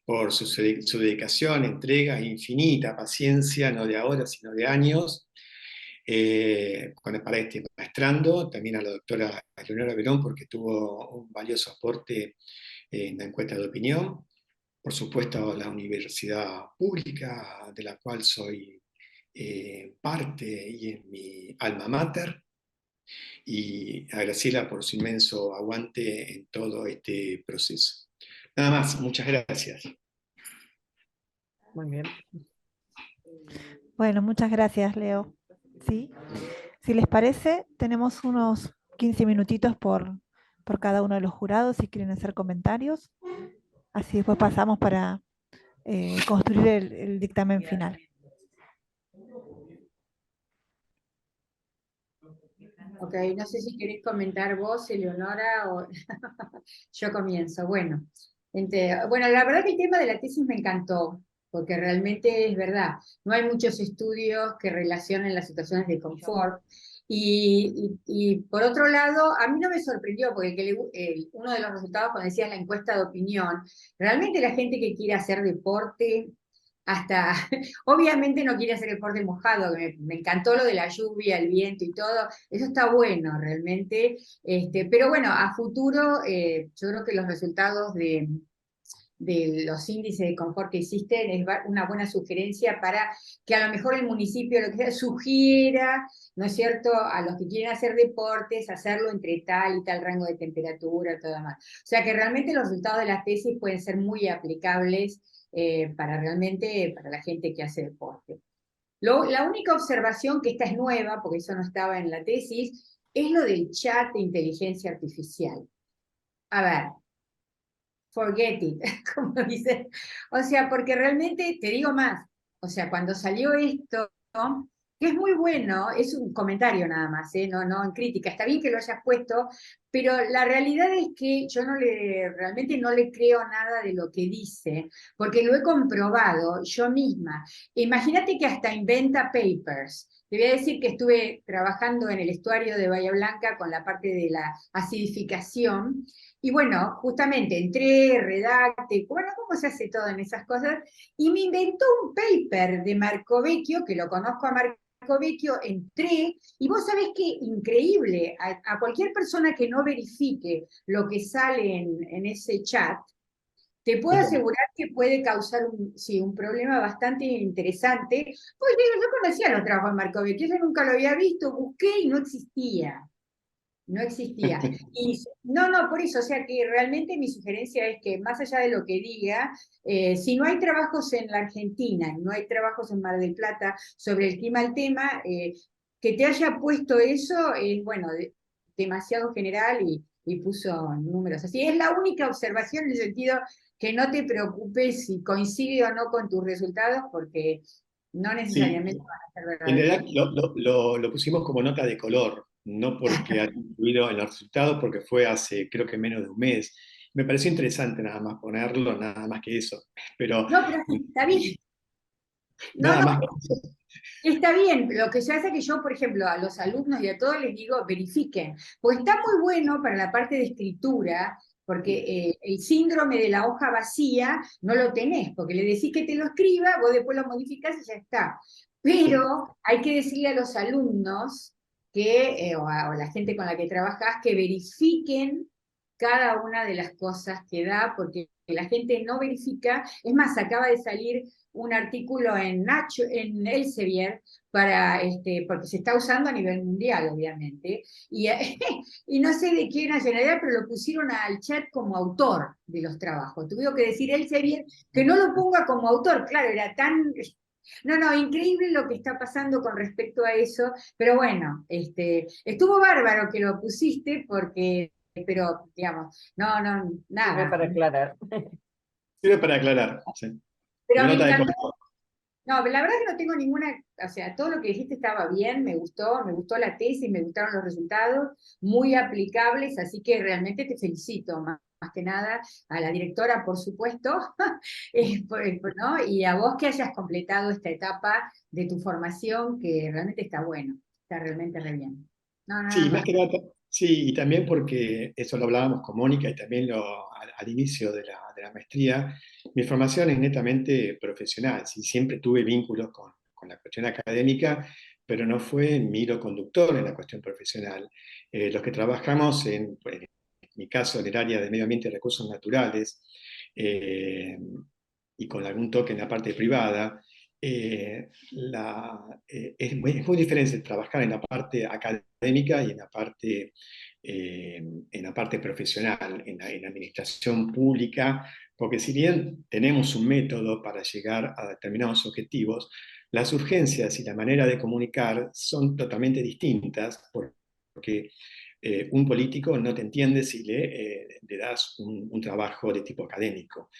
por su dedicación, entrega, infinita paciencia, no de ahora, sino de años, para este maestrando. También a la doctora Leonora Verón, porque tuvo un valioso aporte en la encuesta de opinión. Por supuesto, a la universidad pública, de la cual soy parte y es mi alma mater, y a Graciela por su inmenso aguante en todo este proceso. Nada más, muchas gracias. Muy bien. Bueno, muchas gracias, Leo. ¿Sí? Si les parece, tenemos unos 15 minutitos por cada uno de los jurados si quieren hacer comentarios. Así después pasamos para construir el dictamen final. Ok, no sé si queréis comentar vos, Eleonora, o yo comienzo. Bueno, bueno, la verdad que el tema de la tesis me encantó, porque realmente es verdad, no hay muchos estudios que relacionen las situaciones de confort. Y por otro lado, a mí no me sorprendió, porque uno de los resultados, cuando decías la encuesta de opinión, realmente la gente que quiere hacer deporte, hasta, obviamente no quiere hacer deporte mojado, me encantó lo de la lluvia, el viento y todo, eso está bueno realmente, pero bueno, a futuro yo creo que los resultados de los índices de confort que existen es una buena sugerencia para que a lo mejor el municipio, lo que sea, sugiera, ¿no es cierto?, a los que quieren hacer deportes, hacerlo entre tal y tal rango de temperatura, todo más. O sea que realmente los resultados de las tesis pueden ser muy aplicables para la gente que hace deporte. La única observación, que esta es nueva, porque eso no estaba en la tesis, es lo del chat de inteligencia artificial. A ver, forget it, como dicen. O sea, porque realmente, te digo más, o sea, cuando salió esto, ¿no?, que es muy bueno, es un comentario nada más, no en crítica, está bien que lo hayas puesto, pero la realidad es que yo realmente no le creo nada de lo que dice, porque lo he comprobado yo misma. Imagínate que hasta inventa papers. Te voy a decir que estuve trabajando en el estuario de Bahía Blanca con la parte de la acidificación, y bueno, justamente entré, redacté, bueno, cómo se hace todo en esas cosas, y me inventó un paper de Marcovecchio, que lo conozco a Marcovecchio, entré, y vos sabés que increíble, a cualquier persona que no verifique lo que sale en ese chat, te puedo asegurar que puede causar un problema bastante interesante, porque yo conocía los trabajos de Marcovecchio, yo nunca lo había visto, busqué y no existía. no existía. Y no, no, por eso, o sea que realmente mi sugerencia es que más allá de lo que diga, si no hay trabajos en la Argentina, no hay trabajos en Mar del Plata sobre el clima al tema, que te haya puesto eso es, bueno, demasiado general y puso números así. Es la única observación en el sentido que no te preocupes si coincide o no con tus resultados, porque no Sí, necesariamente van a ser en verdaderos. realidad lo pusimos como nota de color, no porque ha influido en los resultados, porque fue hace creo que menos de un mes. Me pareció interesante nada más ponerlo, nada más que eso. Pero No, pero sí, está bien. No, nada no, más que eso. está bien, lo que se hace es que yo, por ejemplo, a los alumnos y a todos les digo, verifiquen, porque está muy bueno para la parte de escritura, porque el síndrome de la hoja vacía no lo tenés, porque le decís que te lo escriba, vos después lo modificás y ya está. Sí, Pero hay que decirle a los alumnos que, o la gente con la que trabajás, que verifiquen cada una de las cosas que da, porque la gente no verifica. Es más, acaba de salir un artículo en Nacho, en Elsevier, porque se está usando a nivel mundial, obviamente, y, y no sé de qué nacionalidad, pero lo pusieron al chat como autor de los trabajos. Tuvieron que decir Elsevier que no lo ponga como autor, claro, era tan... No, no, increíble lo que está pasando con respecto a eso, pero bueno, estuvo bárbaro que lo pusiste porque, pero digamos, no, no, Sirve nada. para aclarar. sirve para aclarar. Sí. Pero Como me nota de encantó. color. No, la verdad que no tengo ninguna, o sea, todo lo que dijiste estaba bien, me gustó la tesis, me gustaron los resultados, muy aplicables, así que realmente te felicito, más que nada, a la directora, por supuesto, ¿no? Y a vos que hayas completado esta etapa de tu formación, que realmente está bueno, está realmente re bien. No, nada Sí, más más. que nada, sí, y también porque eso lo hablábamos con Mónica y también al inicio de la maestría, mi formación es netamente profesional, sí, siempre tuve vínculos con la cuestión académica, pero no fue mi hilo conductor en la cuestión profesional. Los que trabajamos en mi caso, en el área de medio ambiente y recursos naturales, eh, y con algún toque en la parte privada, es muy diferente trabajar en la parte académica y en la parte profesional, en la administración pública, porque si bien tenemos un método para llegar a determinados objetivos, las urgencias y la manera de comunicar son totalmente distintas, porque un político no te entiende si le das un trabajo de tipo académico.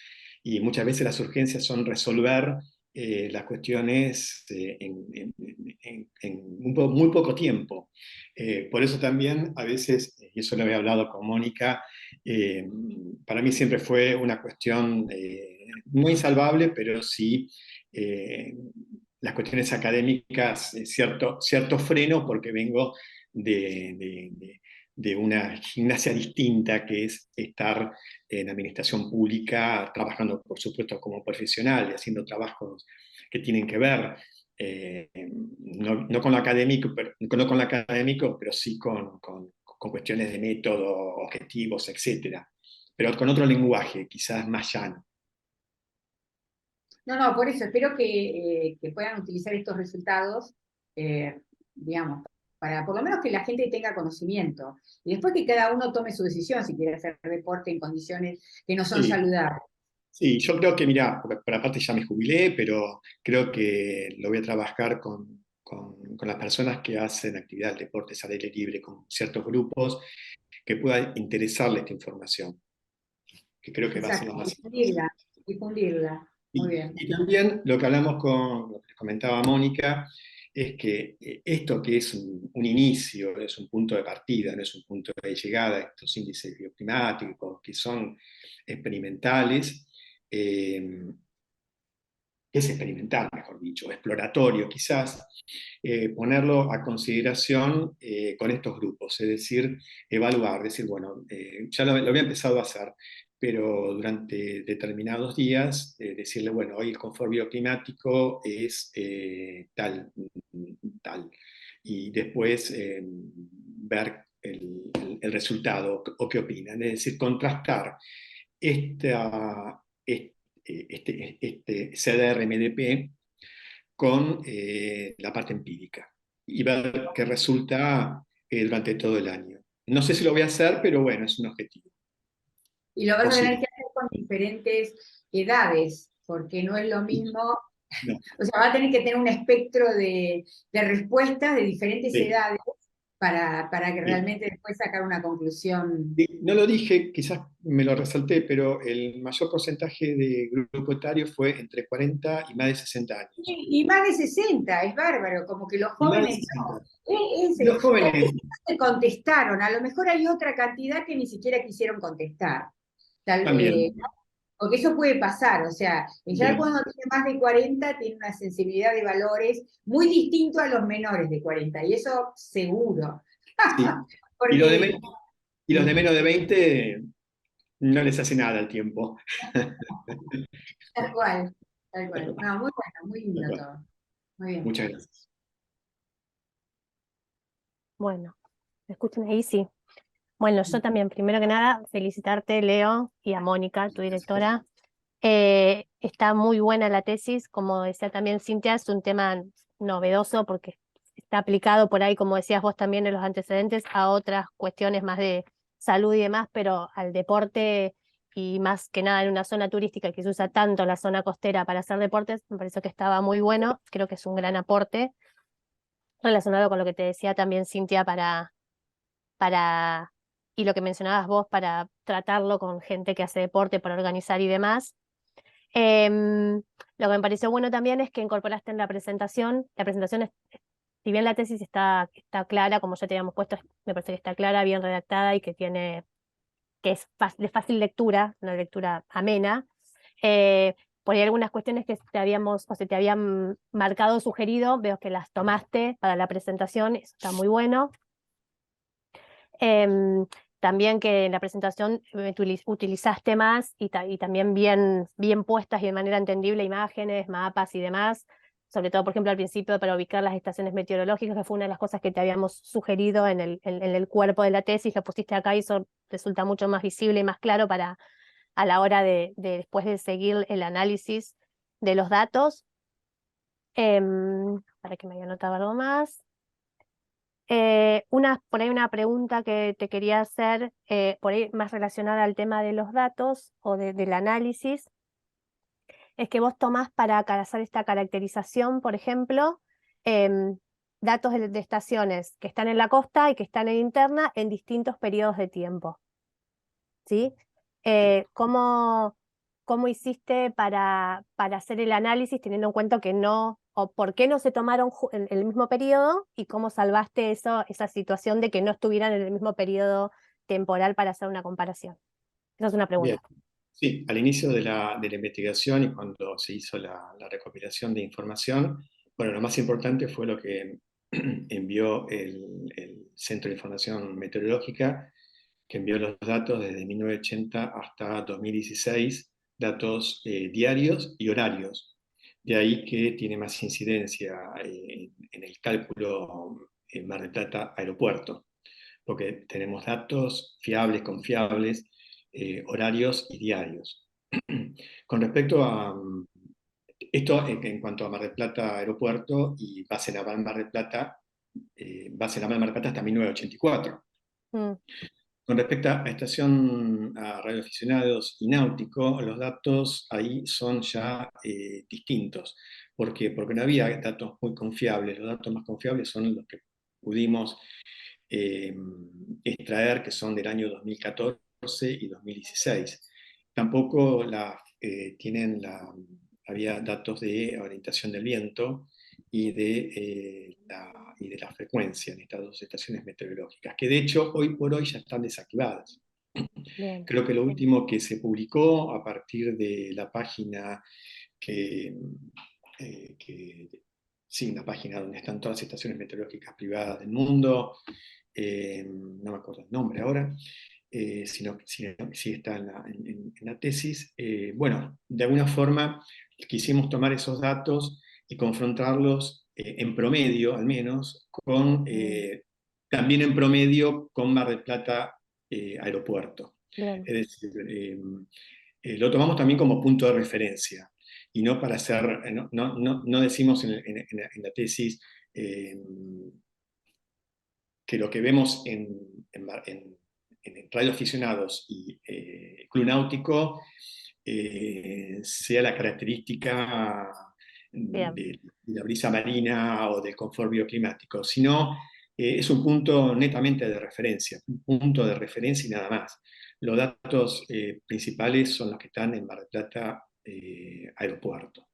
Y muchas veces las urgencias son resolver las cuestiones en muy poco tiempo. Por eso también a veces, y eso lo había hablado con Mónica, para mí siempre fue una cuestión no insalvable, pero sí las cuestiones académicas, cierto freno, porque vengo de una gimnasia distinta, que es estar en administración pública, trabajando, por supuesto, como profesional y haciendo trabajos que tienen que ver no con lo académico, no con lo académico, pero sí con cuestiones de método, objetivos, etcétera, pero con otro lenguaje, quizás más llano. No, no, por eso espero que puedan utilizar estos resultados, digamos, para por lo menos que la gente tenga conocimiento. Y después que cada uno tome su decisión si quiere hacer deporte en condiciones que no son Sí, saludables. sí, yo creo que, mira, por aparte ya me jubilé, pero creo que lo voy a trabajar con las personas que hacen actividad del deporte al aire libre, con ciertos grupos, que pueda interesarle esta información, que creo que va a ser lo Exacto, más importante. difundirla, difundirla. Muy bien. Y también lo que hablamos lo que comentaba Mónica, es que esto que es un inicio, es un punto de partida, no es un punto de llegada, estos índices bioclimáticos que son experimentales, que es experimental, mejor dicho, exploratorio quizás, ponerlo a consideración con estos grupos, es decir, evaluar, decir, bueno, ya lo había empezado a hacer, pero durante determinados días, decirle, bueno, hoy el confort bioclimático es tal, tal, y después ver el resultado o qué opinan, es decir, contrastar esta, este CDR-MDP con la parte empírica y ver qué resulta durante todo el año. no sé si lo voy a hacer, pero bueno, es un objetivo. Y lo vas a Posible. tener que hacer con diferentes edades, porque no es lo mismo, No, o sea, va a tener que tener un espectro de respuestas de diferentes sí, edades para que sí. realmente después sacar una conclusión. Sí, no lo dije, quizás me lo resalté, pero el mayor porcentaje de grupo etario fue entre 40 y más de 60 años. Y más de 60 es bárbaro, como que los Y más de jóvenes 60. no. Los Tal vez jóvenes no se contestaron, a lo mejor hay otra cantidad que ni siquiera quisieron contestar. también. Porque eso puede pasar, o sea, ya Bien, cuando tiene más de 40 tiene una sensibilidad de valores muy distinto a los menores de 40, y eso seguro. sí. Y los de, Porque, y los de menos de 20 no les hace nada al tiempo. tal cual, tal cual. No, muy bueno, muy Tal lindo cual. todo. Muy bien. Muchas gracias. Bueno, ¿me escuchan ahí? Sí. Bueno, yo también, primero que nada, felicitarte, Leo, y a Mónica, tu Gracias, Jorge. directora. Está muy buena la tesis, como decía también Cintia, es un tema novedoso porque está aplicado por ahí, como decías vos también en los antecedentes, a otras cuestiones más de salud y demás, pero al deporte y más que nada en una zona turística que se usa tanto la zona costera para hacer deportes, me pareció que estaba muy bueno, creo que es un gran aporte relacionado con lo que te decía también Cintia para, y lo que mencionabas vos, para tratarlo con gente que hace deporte, para organizar y demás. Lo que me pareció bueno también es que incorporaste en la presentación si bien la tesis está clara, como ya te habíamos puesto, me parece que está clara, bien redactada y que que es de fácil lectura, una lectura amena, por ahí algunas cuestiones que te habíamos, o se te habían marcado, sugerido, veo que las tomaste para la presentación, eso está muy bueno. Em, También que en la presentación utilizaste más y también bien puestas y de manera entendible imágenes, mapas y demás, sobre todo, por ejemplo, al principio para ubicar las estaciones meteorológicas, que fue una de las cosas que te habíamos sugerido en el cuerpo de la tesis, lo pusiste acá y eso resulta mucho más visible y más claro a la hora después de seguir el análisis de los datos. Para que me haya anotado algo más. Por ahí una pregunta que te quería hacer, por ahí más relacionada al tema de los datos o del análisis, es que vos tomás para hacer esta caracterización, por ejemplo, datos de estaciones que están en la costa y que están en interna en distintos periodos de tiempo, ¿sí? ¿Cómo hiciste para hacer el análisis teniendo en cuenta que no, o por qué no se tomaron en el mismo periodo y cómo salvaste esa situación de que no estuvieran en el mismo periodo temporal para hacer una comparación? Esa es una Bien. pregunta. Sí, al inicio de la investigación y cuando se hizo la recopilación de información, bueno, lo más importante fue lo que envió el Centro de Información Meteorológica, que envió los datos desde 1980 hasta 2016, datos diarios y horarios. De ahí que tiene más incidencia en el cálculo en Mar del Plata Aeropuerto, porque tenemos datos fiables, confiables, horarios y diarios. Con respecto a esto, en cuanto a Mar del Plata Aeropuerto y base naval Mar del Plata, base naval Mar del Plata hasta 1984. Mm, Con respecto a estación, a radioaficionados y náutico, los datos ahí son ya distintos. ¿Por qué? Porque no había datos muy confiables. Los datos más confiables son los que pudimos eh, extraer, que son del año 2014 y 2016. Tampoco había datos de orientación del viento y de la frecuencia en estas dos estaciones meteorológicas, que de hecho hoy por hoy ya están desactivadas. bien. Creo que lo último que se publicó a partir de la página que sí, una página donde están todas las estaciones meteorológicas privadas del mundo, no me acuerdo el nombre ahora, sino que sí está en la tesis. Bueno, de alguna forma quisimos tomar esos datos y confrontarlos en promedio, al menos, también en promedio con Mar del Plata Aeropuerto. Bien. Es decir, lo tomamos también como punto de referencia y no para hacer, no decimos en la tesis, que lo que vemos en radioaficionados y club náutico sea la característica Bien, de la brisa marina o del confort bioclimático, sino es un punto netamente de referencia, un punto de referencia y nada más. Los datos principales son los que están en Mar del Plata Aeropuerto,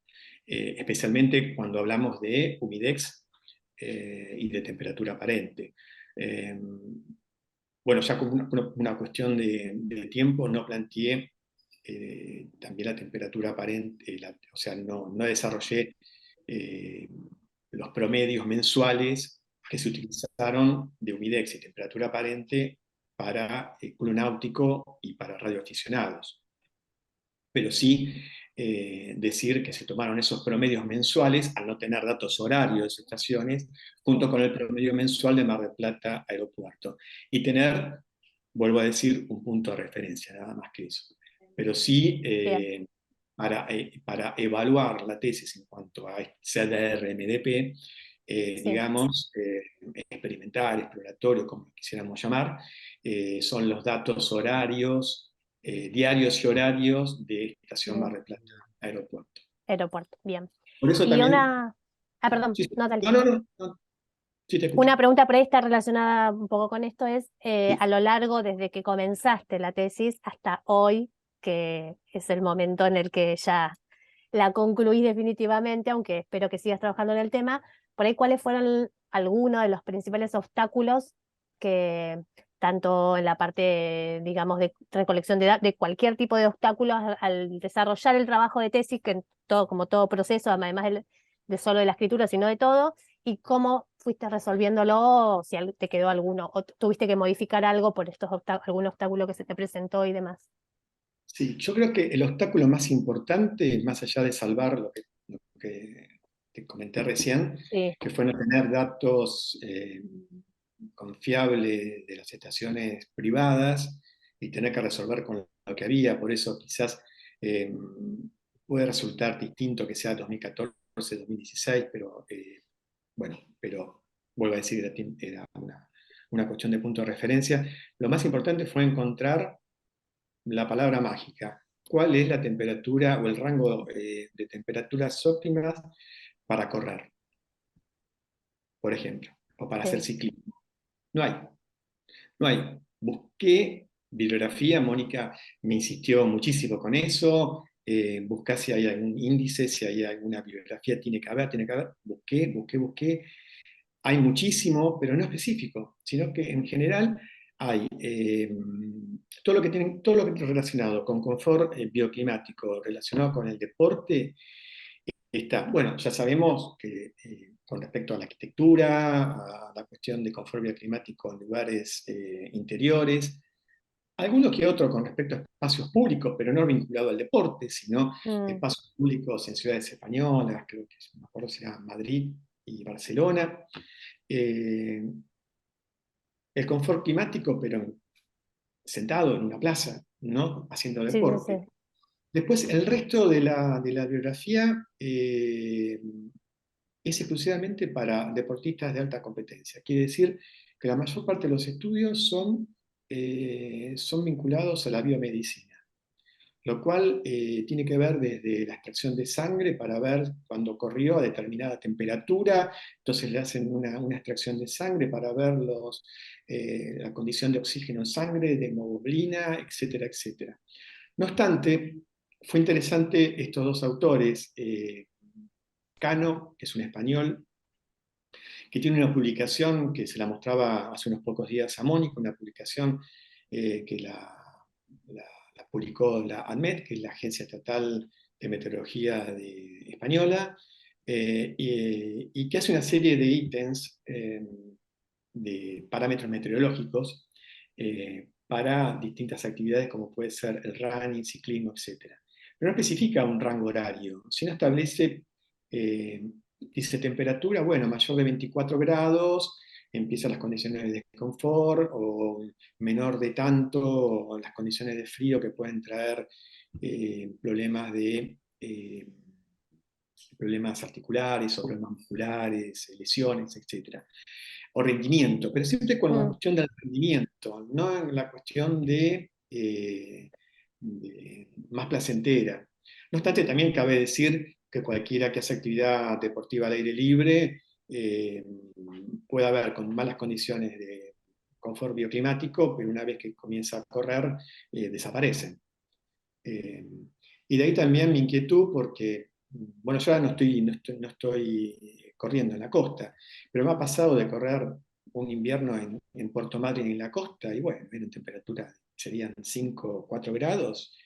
especialmente cuando hablamos de humidex y de temperatura aparente. Bueno, ya como una cuestión de tiempo, no planteé también la temperatura aparente, o sea, no desarrollé eh, los promedios mensuales que se utilizaron de humidex y temperatura aparente para club náutico y para radioaficionados. Pero sí decir que se tomaron esos promedios mensuales al no tener datos horarios de estaciones, junto con el promedio mensual de Mar del Plata Aeropuerto. Y tener, vuelvo a decir, un punto de referencia, nada más que eso. Pero sí, bien, para evaluar la tesis en cuanto a CDR, MDP, sí. digamos, experimental, exploratorio, como quisiéramos llamar, son los datos horarios, diarios y horarios de Estación Mar Mm, del Plata Aeropuerto. aeropuerto, bien. Por eso Y también... una, ah, perdón, Sí, sí. no, dale. No, sí te escucho. Una pregunta por ahí está relacionada un poco con esto es, Sí. a lo largo desde que comenzaste la tesis hasta hoy, que es el momento en el que ya la concluís definitivamente, aunque espero que sigas trabajando en el tema, por ahí cuáles fueron algunos de los principales obstáculos que, tanto en la parte, digamos, de recolección de datos, de cualquier tipo de obstáculos al desarrollar el trabajo de tesis, que en todo, como todo proceso, además de solo de la escritura, sino de todo, y cómo fuiste resolviéndolo, o si te quedó alguno, o tuviste que modificar algo por algún obstáculo que se te presentó y demás. Sí, yo creo que el obstáculo más importante, más allá de salvar lo que te comenté recién, Sí, que fue no tener datos confiables de las estaciones privadas y tener que resolver con lo que había. Por eso quizás eh, puede resultar distinto que sea 2014, 2016, pero bueno, pero vuelvo a decir, era una cuestión de punto de referencia. Lo más importante fue encontrar la palabra mágica. ¿Cuál es la temperatura o el rango de temperaturas óptimas para correr, por ejemplo, o para hacer sí, ciclismo? No hay, no hay. Busqué bibliografía, Mónica me insistió muchísimo con eso, buscá si hay algún índice, si hay alguna bibliografía, tiene que haber. Busqué. Hay muchísimo, pero no específico, sino que en general hay todo lo que es relacionado con confort bioclimático, relacionado con el deporte, está. Bueno, ya sabemos que con respecto a la arquitectura, a la cuestión de confort bioclimático en lugares interiores, algunos que otros con respecto a espacios públicos, pero no vinculado al deporte, sino mm, espacios públicos en ciudades españolas, creo que me acuerdo si era Madrid y Barcelona. Eh, el confort climático, pero sentado en una plaza, ¿no? Haciendo sí, sí, deporte. sí. Después, el resto de la biografía es exclusivamente para deportistas de alta competencia. Quiere decir que la mayor parte de los estudios son vinculados a la biomedicina, lo cual tiene que ver desde la extracción de sangre para ver cuando corrió a determinada temperatura, entonces le hacen una extracción de sangre para ver la condición de oxígeno en sangre, de hemoglobina, etcétera, etcétera. No obstante, fue interesante estos dos autores, Cano, que es un español, que tiene una publicación que se la mostraba hace unos pocos días a Mónica, una publicación que la publicó la ANMET, que es la Agencia Estatal de Meteorología Española, y que hace una serie de ítems de parámetros meteorológicos para distintas actividades como puede ser el running, ciclismo, etc. Pero no especifica un rango horario, sino establece, dice temperatura, bueno, mayor de 24 grados, empiezan las condiciones de desconfort, o menor de tanto, o las condiciones de frío que pueden traer problemas articulares o problemas musculares, lesiones, etc. o rendimiento, pero siempre con la Mm, cuestión del rendimiento, no en la cuestión más placentera. No obstante, también cabe decir que cualquiera que hace actividad deportiva al aire libre eh, puede haber con malas condiciones de confort bioclimático, pero una vez que comienza a correr, desaparecen. Eh, y de ahí también mi inquietud porque, bueno, yo ahora no estoy corriendo en la costa, pero me ha pasado de correr un invierno en Puerto Madryn en la costa y bueno, eran temperaturas, serían 5 o 4 grados,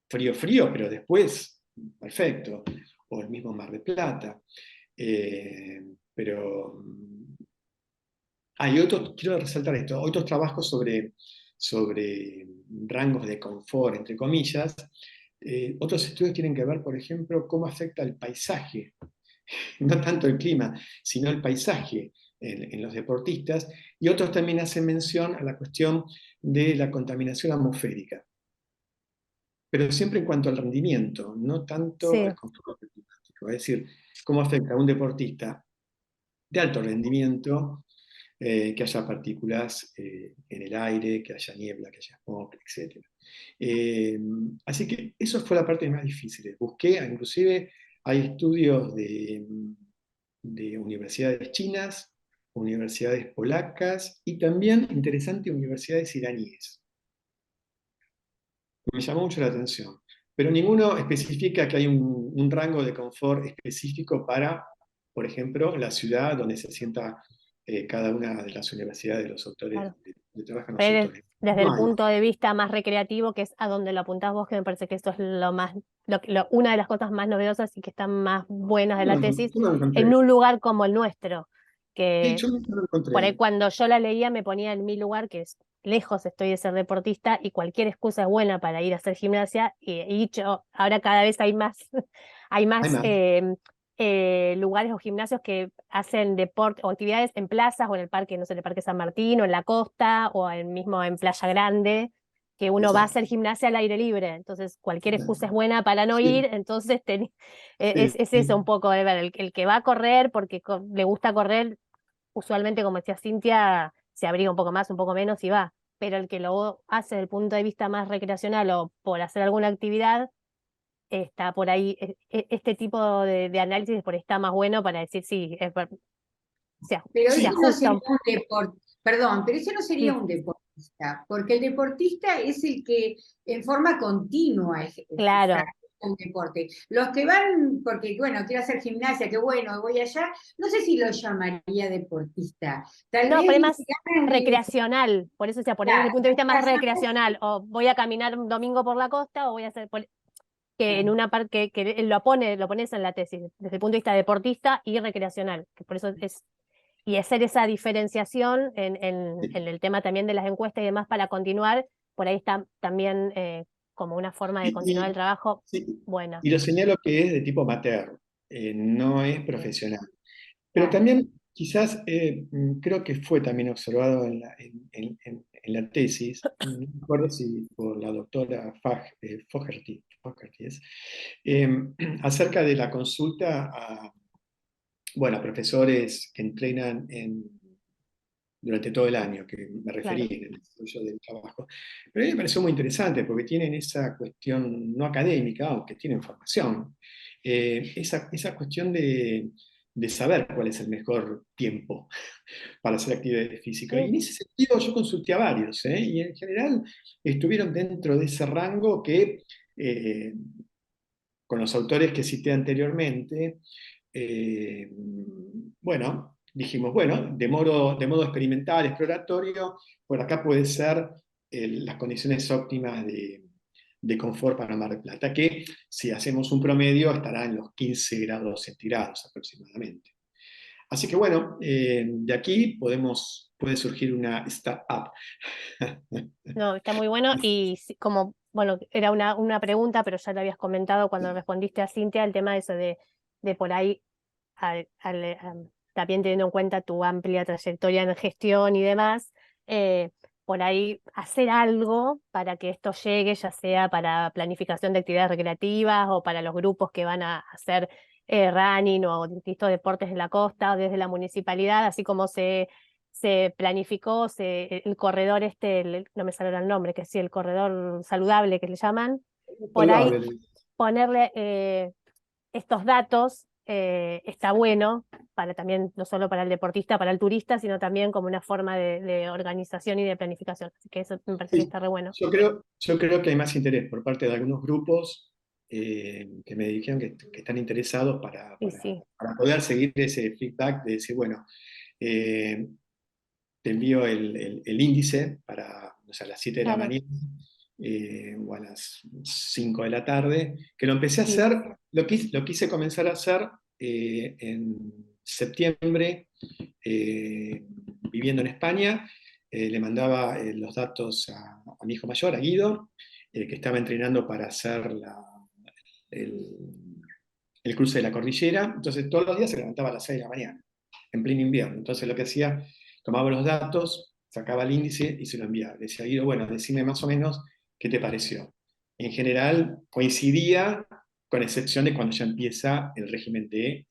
frío, frío, pero después, perfecto, o el mismo Mar de Plata. Pero hay otros, quiero resaltar esto, otros trabajos sobre rangos de confort, entre comillas. Otros estudios tienen que ver, por ejemplo, cómo afecta el paisaje, no tanto el clima, sino el paisaje en los deportistas. Y otros también hacen mención a la cuestión de la contaminación atmosférica, pero siempre en cuanto al rendimiento, no tanto sí, al confort climático. Es decir, cómo afecta a un deportista de alto rendimiento, que haya partículas en el aire, que haya niebla, que haya smog, etc. Así que eso fue la parte más difícil. Busqué, inclusive hay estudios de universidades chinas, universidades polacas y también, interesante, universidades iraníes. Me llamó mucho la atención. Pero ninguno especifica que hay un rango de confort específico para, por ejemplo, la ciudad donde se sienta cada una de las universidades de los autores, claro. de trabajan los Pero autores. desde No el hay. punto de vista más recreativo, que es a donde lo apuntás vos, que me parece que esto es lo más, una de las cosas más novedosas y que están más buenas de Yo no, la tesis, yo no lo encontré. en un lugar como el nuestro, Sí, que yo no lo por ahí encontré. cuando yo la leía me ponía en mi lugar, que es lejos estoy de ser deportista y cualquier excusa es buena para ir a hacer gimnasia, y yo, ahora cada vez hay más, hay Hay más más. lugares o gimnasios que hacen deporte o actividades en plazas o en el parque, no sé, en el Parque San Martín o en la costa o mismo en Playa Grande, que uno va a Exacto. hacer gimnasia al aire libre, entonces cualquier excusa es Exacto. buena para no ir, Sí, entonces sí, es eso un sí. poco de ver, el que va a correr porque le gusta correr, usualmente, como decía Cintia, se abriga un poco más, un poco menos y va, pero el que lo hace desde el punto de vista más recreacional o por hacer alguna actividad, está por ahí, este tipo de análisis por ahí está más bueno para decir sí, Pero se Sí, ese no ajusta sería un un deporte, perdón, pero ese no sería sí, un deportista, porque el deportista es el que en forma continua claro. practica un deporte. Los que van, porque bueno, quiero hacer gimnasia, que bueno, voy allá, no sé si lo llamaría deportista. Tal No, vez, pero es viste, más recreacional, por eso, o sea, por ahí desde el claro, punto de vista más hacer- recreacional, o voy a caminar un domingo por la costa, o voy a hacer, que en una parte que él lo pones en la tesis, desde el punto de vista deportista y recreacional, que por eso es, y hacer esa diferenciación en el tema también de las encuestas y demás para continuar, por ahí está también como una forma de continuar el y, trabajo sí, buena. y lo señalo que es de tipo amateur, no es sí, profesional. Pero claro. también quizás creo que fue también observado en la tesis, no me acuerdo si por la doctora Fogerty es, acerca de la consulta a, bueno, a profesores que entrenan durante todo el año, que me referí Claro. en el desarrollo del trabajo. Pero a mí me pareció muy interesante porque tienen esa cuestión no académica, aunque tienen formación, esa cuestión de saber cuál es el mejor tiempo para hacer actividades físicas. Y Sí, en ese sentido yo consulté a varios, y en general estuvieron dentro de ese rango que, con los autores que cité anteriormente, eh, bueno, dijimos, bueno, de modo experimental, exploratorio, por acá puede ser las condiciones óptimas de confort para Mar del Plata, que si hacemos un promedio estará en los 15 grados centígrados aproximadamente. Así que bueno, de aquí puede surgir una startup. no, está muy bueno y como, bueno, era una pregunta, pero ya lo habías comentado cuando respondiste a Cintia, el tema de eso de por ahí, también teniendo en cuenta tu amplia trayectoria en gestión y demás, por ahí hacer algo para que esto llegue, ya sea para planificación de actividades recreativas o para los grupos que van a hacer running o distintos deportes de la costa o desde la municipalidad, así como se planificó el corredor no me sale el nombre, que sí, el corredor saludable que le llaman, por ahí Saludable. ponerle estos datos está bueno para también, no solo para el deportista, para el turista, sino también como una forma de organización y de planificación. Así que eso me parece que Sí, está re bueno. yo creo que hay más interés por parte de algunos grupos que me dijeron que están interesados Y sí, para poder seguir ese feedback de decir, bueno, eh, te envío el índice para, o sea, a las 7 de la claro. mañana o a las 5 de la tarde, que lo empecé a Sí. hacer, lo quise comenzar a hacer en septiembre, viviendo en España. Le mandaba los datos a mi hijo mayor, a Guido, que estaba entrenando para hacer el, el cruce de la cordillera. Entonces todos los días se levantaba a las 6 de la mañana, en pleno invierno. Entonces lo que hacía, tomaba los datos, sacaba el índice y se lo enviaba. Le decía, Guido, bueno, decime más o menos qué te pareció. En general coincidía, con excepción de cuando ya empieza el régimen de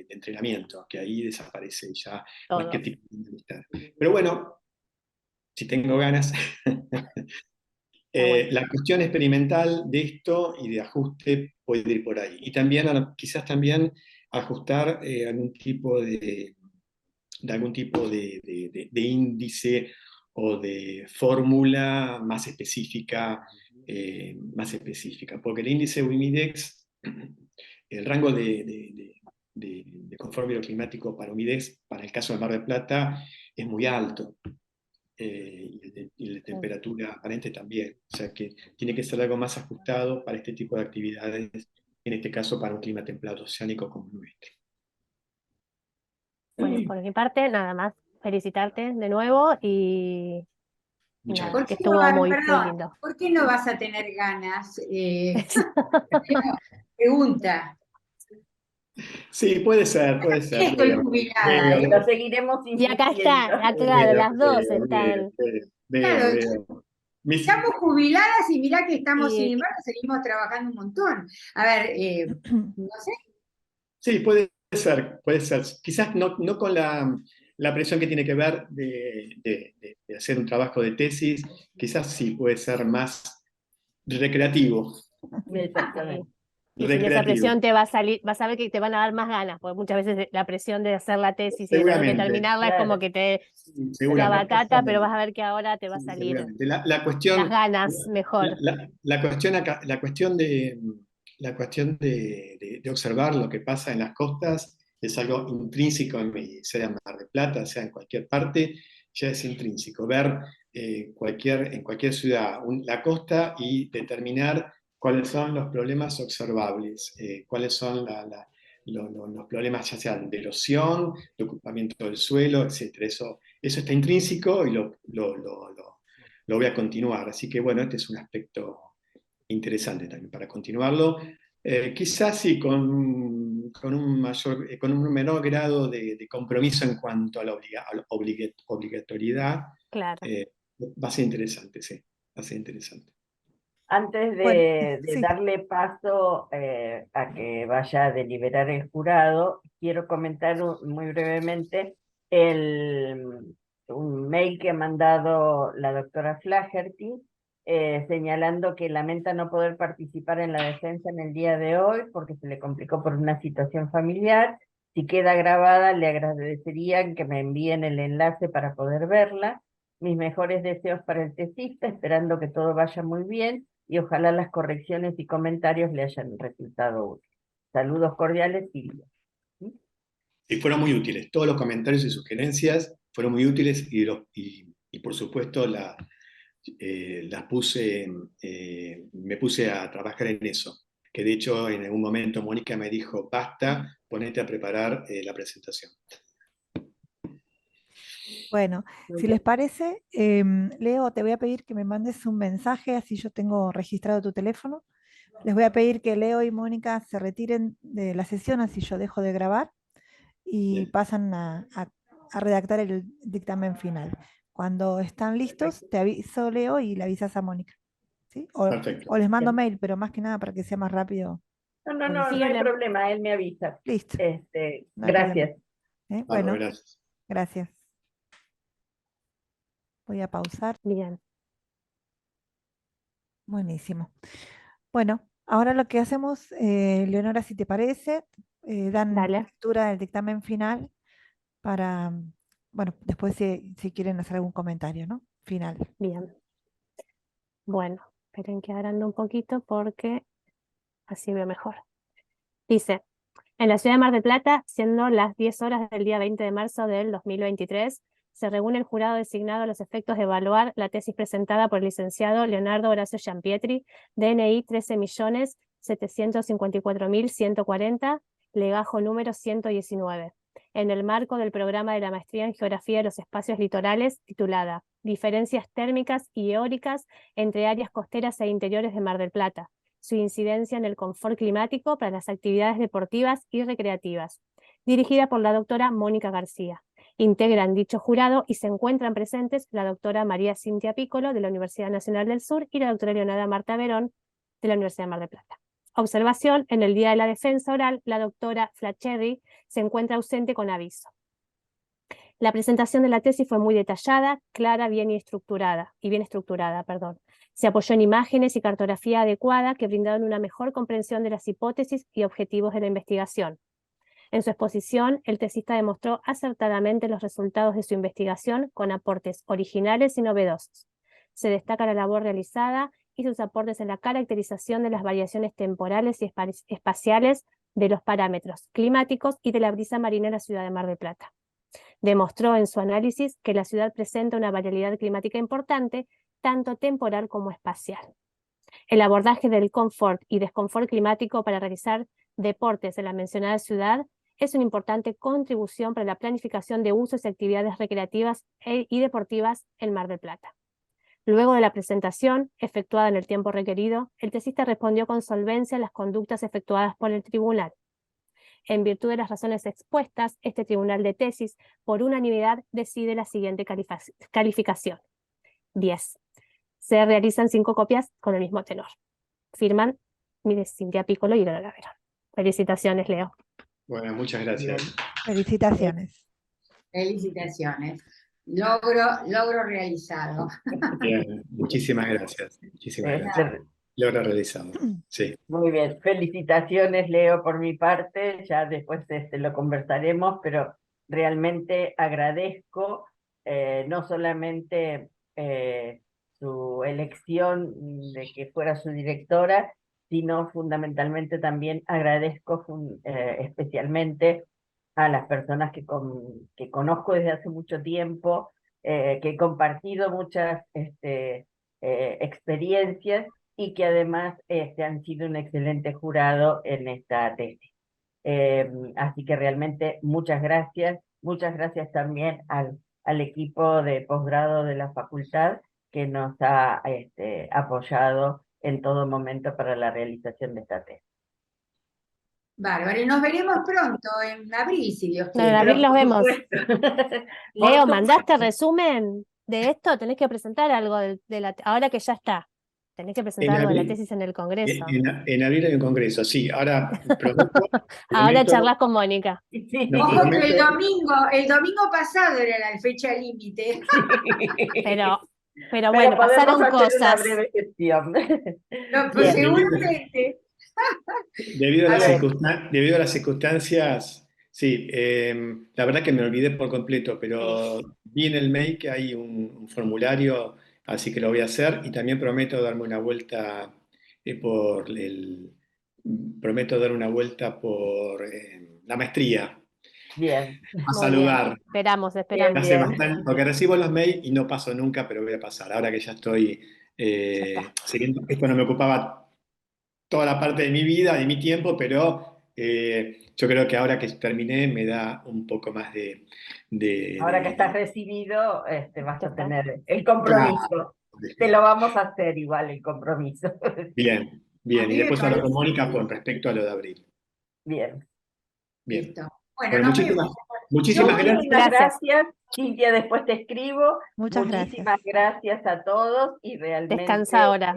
entrenamiento, que ahí desaparece ya cualquier Todo. tipo de amistad. Pero bueno, si tengo ganas, Está bueno. la cuestión experimental de esto y de ajuste puede ir por ahí. Y también, quizás también ajustar algún tipo de índice o de fórmula más específica, porque el índice Humidex, el rango de confort bioclimático para Humidex, para el caso de Mar del Plata, es muy alto. Y la temperatura aparente también. O sea que tiene que ser algo más ajustado para este tipo de actividades, en este caso para un clima templado oceánico como el nuestro. Bueno, por mi parte, nada más felicitarte de nuevo y Muchas nada, ¿Por que qué gracias. no estuvo muy, muy perdón, lindo. ¿por qué no vas a tener ganas? Pregunta. Sí, puede ser. Estoy jubilada, ¿eh? Lo seguiremos Y acá insistiendo. está, claro, las dos Veo, están. Claro, veo. estamos jubiladas y mirá que estamos, sin Y embargo, seguimos trabajando un montón. A ver, no sé, Sí, puede ser, puede ser. Quizás no con la presión que tiene que ver de hacer un trabajo de tesis, quizás sí puede ser más recreativo, sí. Exactamente. Y sin esa recreativo. presión te va a salir, vas a ver que te van a dar más ganas, porque muchas veces la presión de hacer la tesis y de tener que Seguramente, terminarla es como Claro. que te la seguramente, batata, pero vas a ver que ahora te va a sí, salir seguramente. las ganas mejor. La cuestión la cuestión de observar lo que pasa en las costas es algo intrínseco en mí, sea en Mar del Plata, sea en cualquier parte, ya es intrínseco. Ver en cualquier ciudad la costa y determinar cuáles son los problemas observables, cuáles son los problemas ya sean de erosión, de ocupamiento del suelo, etc. Eso está intrínseco y lo voy a continuar. Así que bueno, este es un aspecto interesante también para continuarlo. Quizás sí con un menor grado de compromiso en cuanto a a la obligatoriedad. Claro. Va a ser interesante, sí, va a ser interesante. Antes Bueno, de sí, darle paso a que vaya a deliberar el jurado, quiero comentar muy brevemente un mail que ha mandado la doctora Flaherty, señalando que lamenta no poder participar en la defensa en el día de hoy porque se le complicó por una situación familiar. Si queda grabada, le agradecerían que me envíen el enlace para poder verla. Mis mejores deseos para el tesista, esperando que todo vaya muy bien y ojalá las correcciones y comentarios le hayan resultado útiles. Saludos cordiales, Silvia. Y fueron muy útiles. Todos los comentarios y sugerencias fueron muy útiles y por supuesto me puse a trabajar en eso. Que de hecho en algún momento Mónica me dijo, basta, ponete a preparar la presentación. bueno, si les parece, Leo, te voy a pedir que me mandes un mensaje, así yo tengo registrado tu teléfono. Les voy a pedir que Leo y Mónica se retiren de la sesión, así yo dejo de grabar y Bien, pasan a redactar el dictamen final. Cuando están listos, te aviso, Leo, y le avisas a Mónica. ¿Sí? perfecto. O les mando Bien. mail, pero más que nada para que sea más rápido. no hay Síguele. problema, él me avisa. Listo. No hay Gracias. problema. Bárbaro, Bueno, gracias. gracias. Voy a pausar. Bien. Buenísimo. Bueno, ahora lo que hacemos, Leonora, si te parece, dan Dale. lectura del dictamen final para, bueno, después si quieren hacer algún comentario, ¿no? Final. Bien. Bueno, esperen que agrando un poquito porque así veo mejor. Dice, en la ciudad de Mar del Plata, siendo las 10 horas del día 20 de marzo del 2023, se reúne el jurado designado a los efectos de evaluar la tesis presentada por el licenciado Leonardo Horacio Giampietri, DNI 13.754.140, legajo número 119, en el marco del programa de la Maestría en Geografía de los Espacios Litorales, titulada Diferencias térmicas y eólicas entre áreas costeras e interiores de Mar del Plata, su incidencia en el confort climático para las actividades deportivas y recreativas, dirigida por la doctora Mónica García. Integran dicho jurado y se encuentran presentes la doctora María Cintia Piccolo de la Universidad Nacional del Sur y la doctora Leonarda Marta Verón de la Universidad de Mar del Plata. Observación, en el día de la defensa oral, la doctora Flaccherry se encuentra ausente con aviso. La presentación de la tesis fue muy detallada, clara, bien estructurada. Se apoyó en imágenes y cartografía adecuada que brindaron una mejor comprensión de las hipótesis y objetivos de la investigación. En su exposición, el tesista demostró acertadamente los resultados de su investigación con aportes originales y novedosos. Se destaca la labor realizada y sus aportes en la caracterización de las variaciones temporales y espaciales de los parámetros climáticos y de la brisa marina en la ciudad de Mar del Plata. Demostró en su análisis que la ciudad presenta una variabilidad climática importante, tanto temporal como espacial. El abordaje del confort y desconfort climático para realizar deportes en la mencionada ciudad es una importante contribución para la planificación de usos y actividades recreativas y deportivas en Mar del Plata. Luego de la presentación, efectuada en el tiempo requerido, el tesista respondió con solvencia a las conductas efectuadas por el tribunal. En virtud de las razones expuestas, este tribunal de tesis, por unanimidad, decide la siguiente calificación. 10. Se realizan 5 copias con el mismo tenor. Firman Cintia Piccolo y Leonarda Verón. Felicitaciones, Leo. Bueno, muchas gracias. Felicitaciones. Felicitaciones. Logro realizado. Bien, muchísimas gracias. Muchísimas gracias. Logro realizado. Sí. Muy bien, felicitaciones, Leo, por mi parte, ya después lo conversaremos, pero realmente agradezco no solamente su elección de que fuera su directora, sino fundamentalmente también agradezco especialmente a las personas que conozco desde hace mucho tiempo, que he compartido muchas experiencias y que además han sido un excelente jurado en esta tesis. Así que realmente muchas gracias también al equipo de posgrado de la facultad que nos ha apoyado en todo momento para la realización de esta tesis. Bárbaro, y nos veremos pronto, en abril, si Dios No, quiere. en abril los vemos. Por Leo, supuesto. ¿mandaste resumen de esto? Tenés que presentar algo ahora que ya está. Tenés que presentar algo de la tesis en el Congreso. En abril hay un congreso, sí. Ahora Ahora charlas con Mónica. No, Ojo que prometo. el domingo pasado era la fecha límite. Pero bueno, pasaron podemos hacer una cosas. breve gestión. No, pues Bien, seguramente. Debido a A las circunstancias, sí, la verdad que me olvidé por completo, pero vi en el mail que hay un formulario, así que lo voy a hacer y también prometo darme una vuelta prometo dar una vuelta por la maestría, Bien, a Muy saludar. bien. Esperamos. Hace bien. bastante, porque recibo los mails y no paso nunca, pero voy a pasar. Ahora que ya estoy siguiendo, esto no me ocupaba toda la parte de mi vida, de mi tiempo, pero yo creo que ahora que terminé me da un poco más Ahora que estás recibido, vas a tener el Claro. compromiso. Te lo vamos a hacer igual, el compromiso. Bien, A bien. mí Y me después hablo con parece Mónica bien. con respecto a lo de abril. Bien. Bien. Listo. Bueno, Bueno, nos vemos. muchísimas gracias. Muchísimas Gracias. gracias. Cintia, después te escribo. Muchas gracias. Muchísimas gracias a todos y realmente Descansa ahora.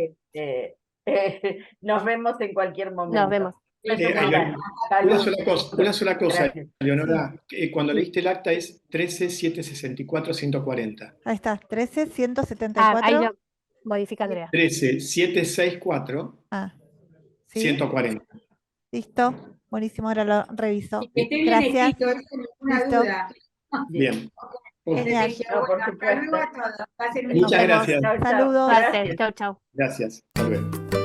nos vemos en cualquier momento. Nos vemos. Una sola cosa, Gracias. Leonora. Cuando leíste el acta es 13.764.140. Ahí está, 13, Ahí 174. lo modifica Andrea. 13.764.140. Ah, ¿sí? Listo. Buenísimo, ahora lo reviso. Y que esté bien Gracias. escrito, no tengo ninguna Listo. duda. Bien. Genial. Dije, No, por bueno, hasta supuesto. luego a todos. Pasen un Muchas lindo día. gracias. Chao, chao. Saludos. Suerte. Gracias. Chau, chau. Gracias. Hasta luego.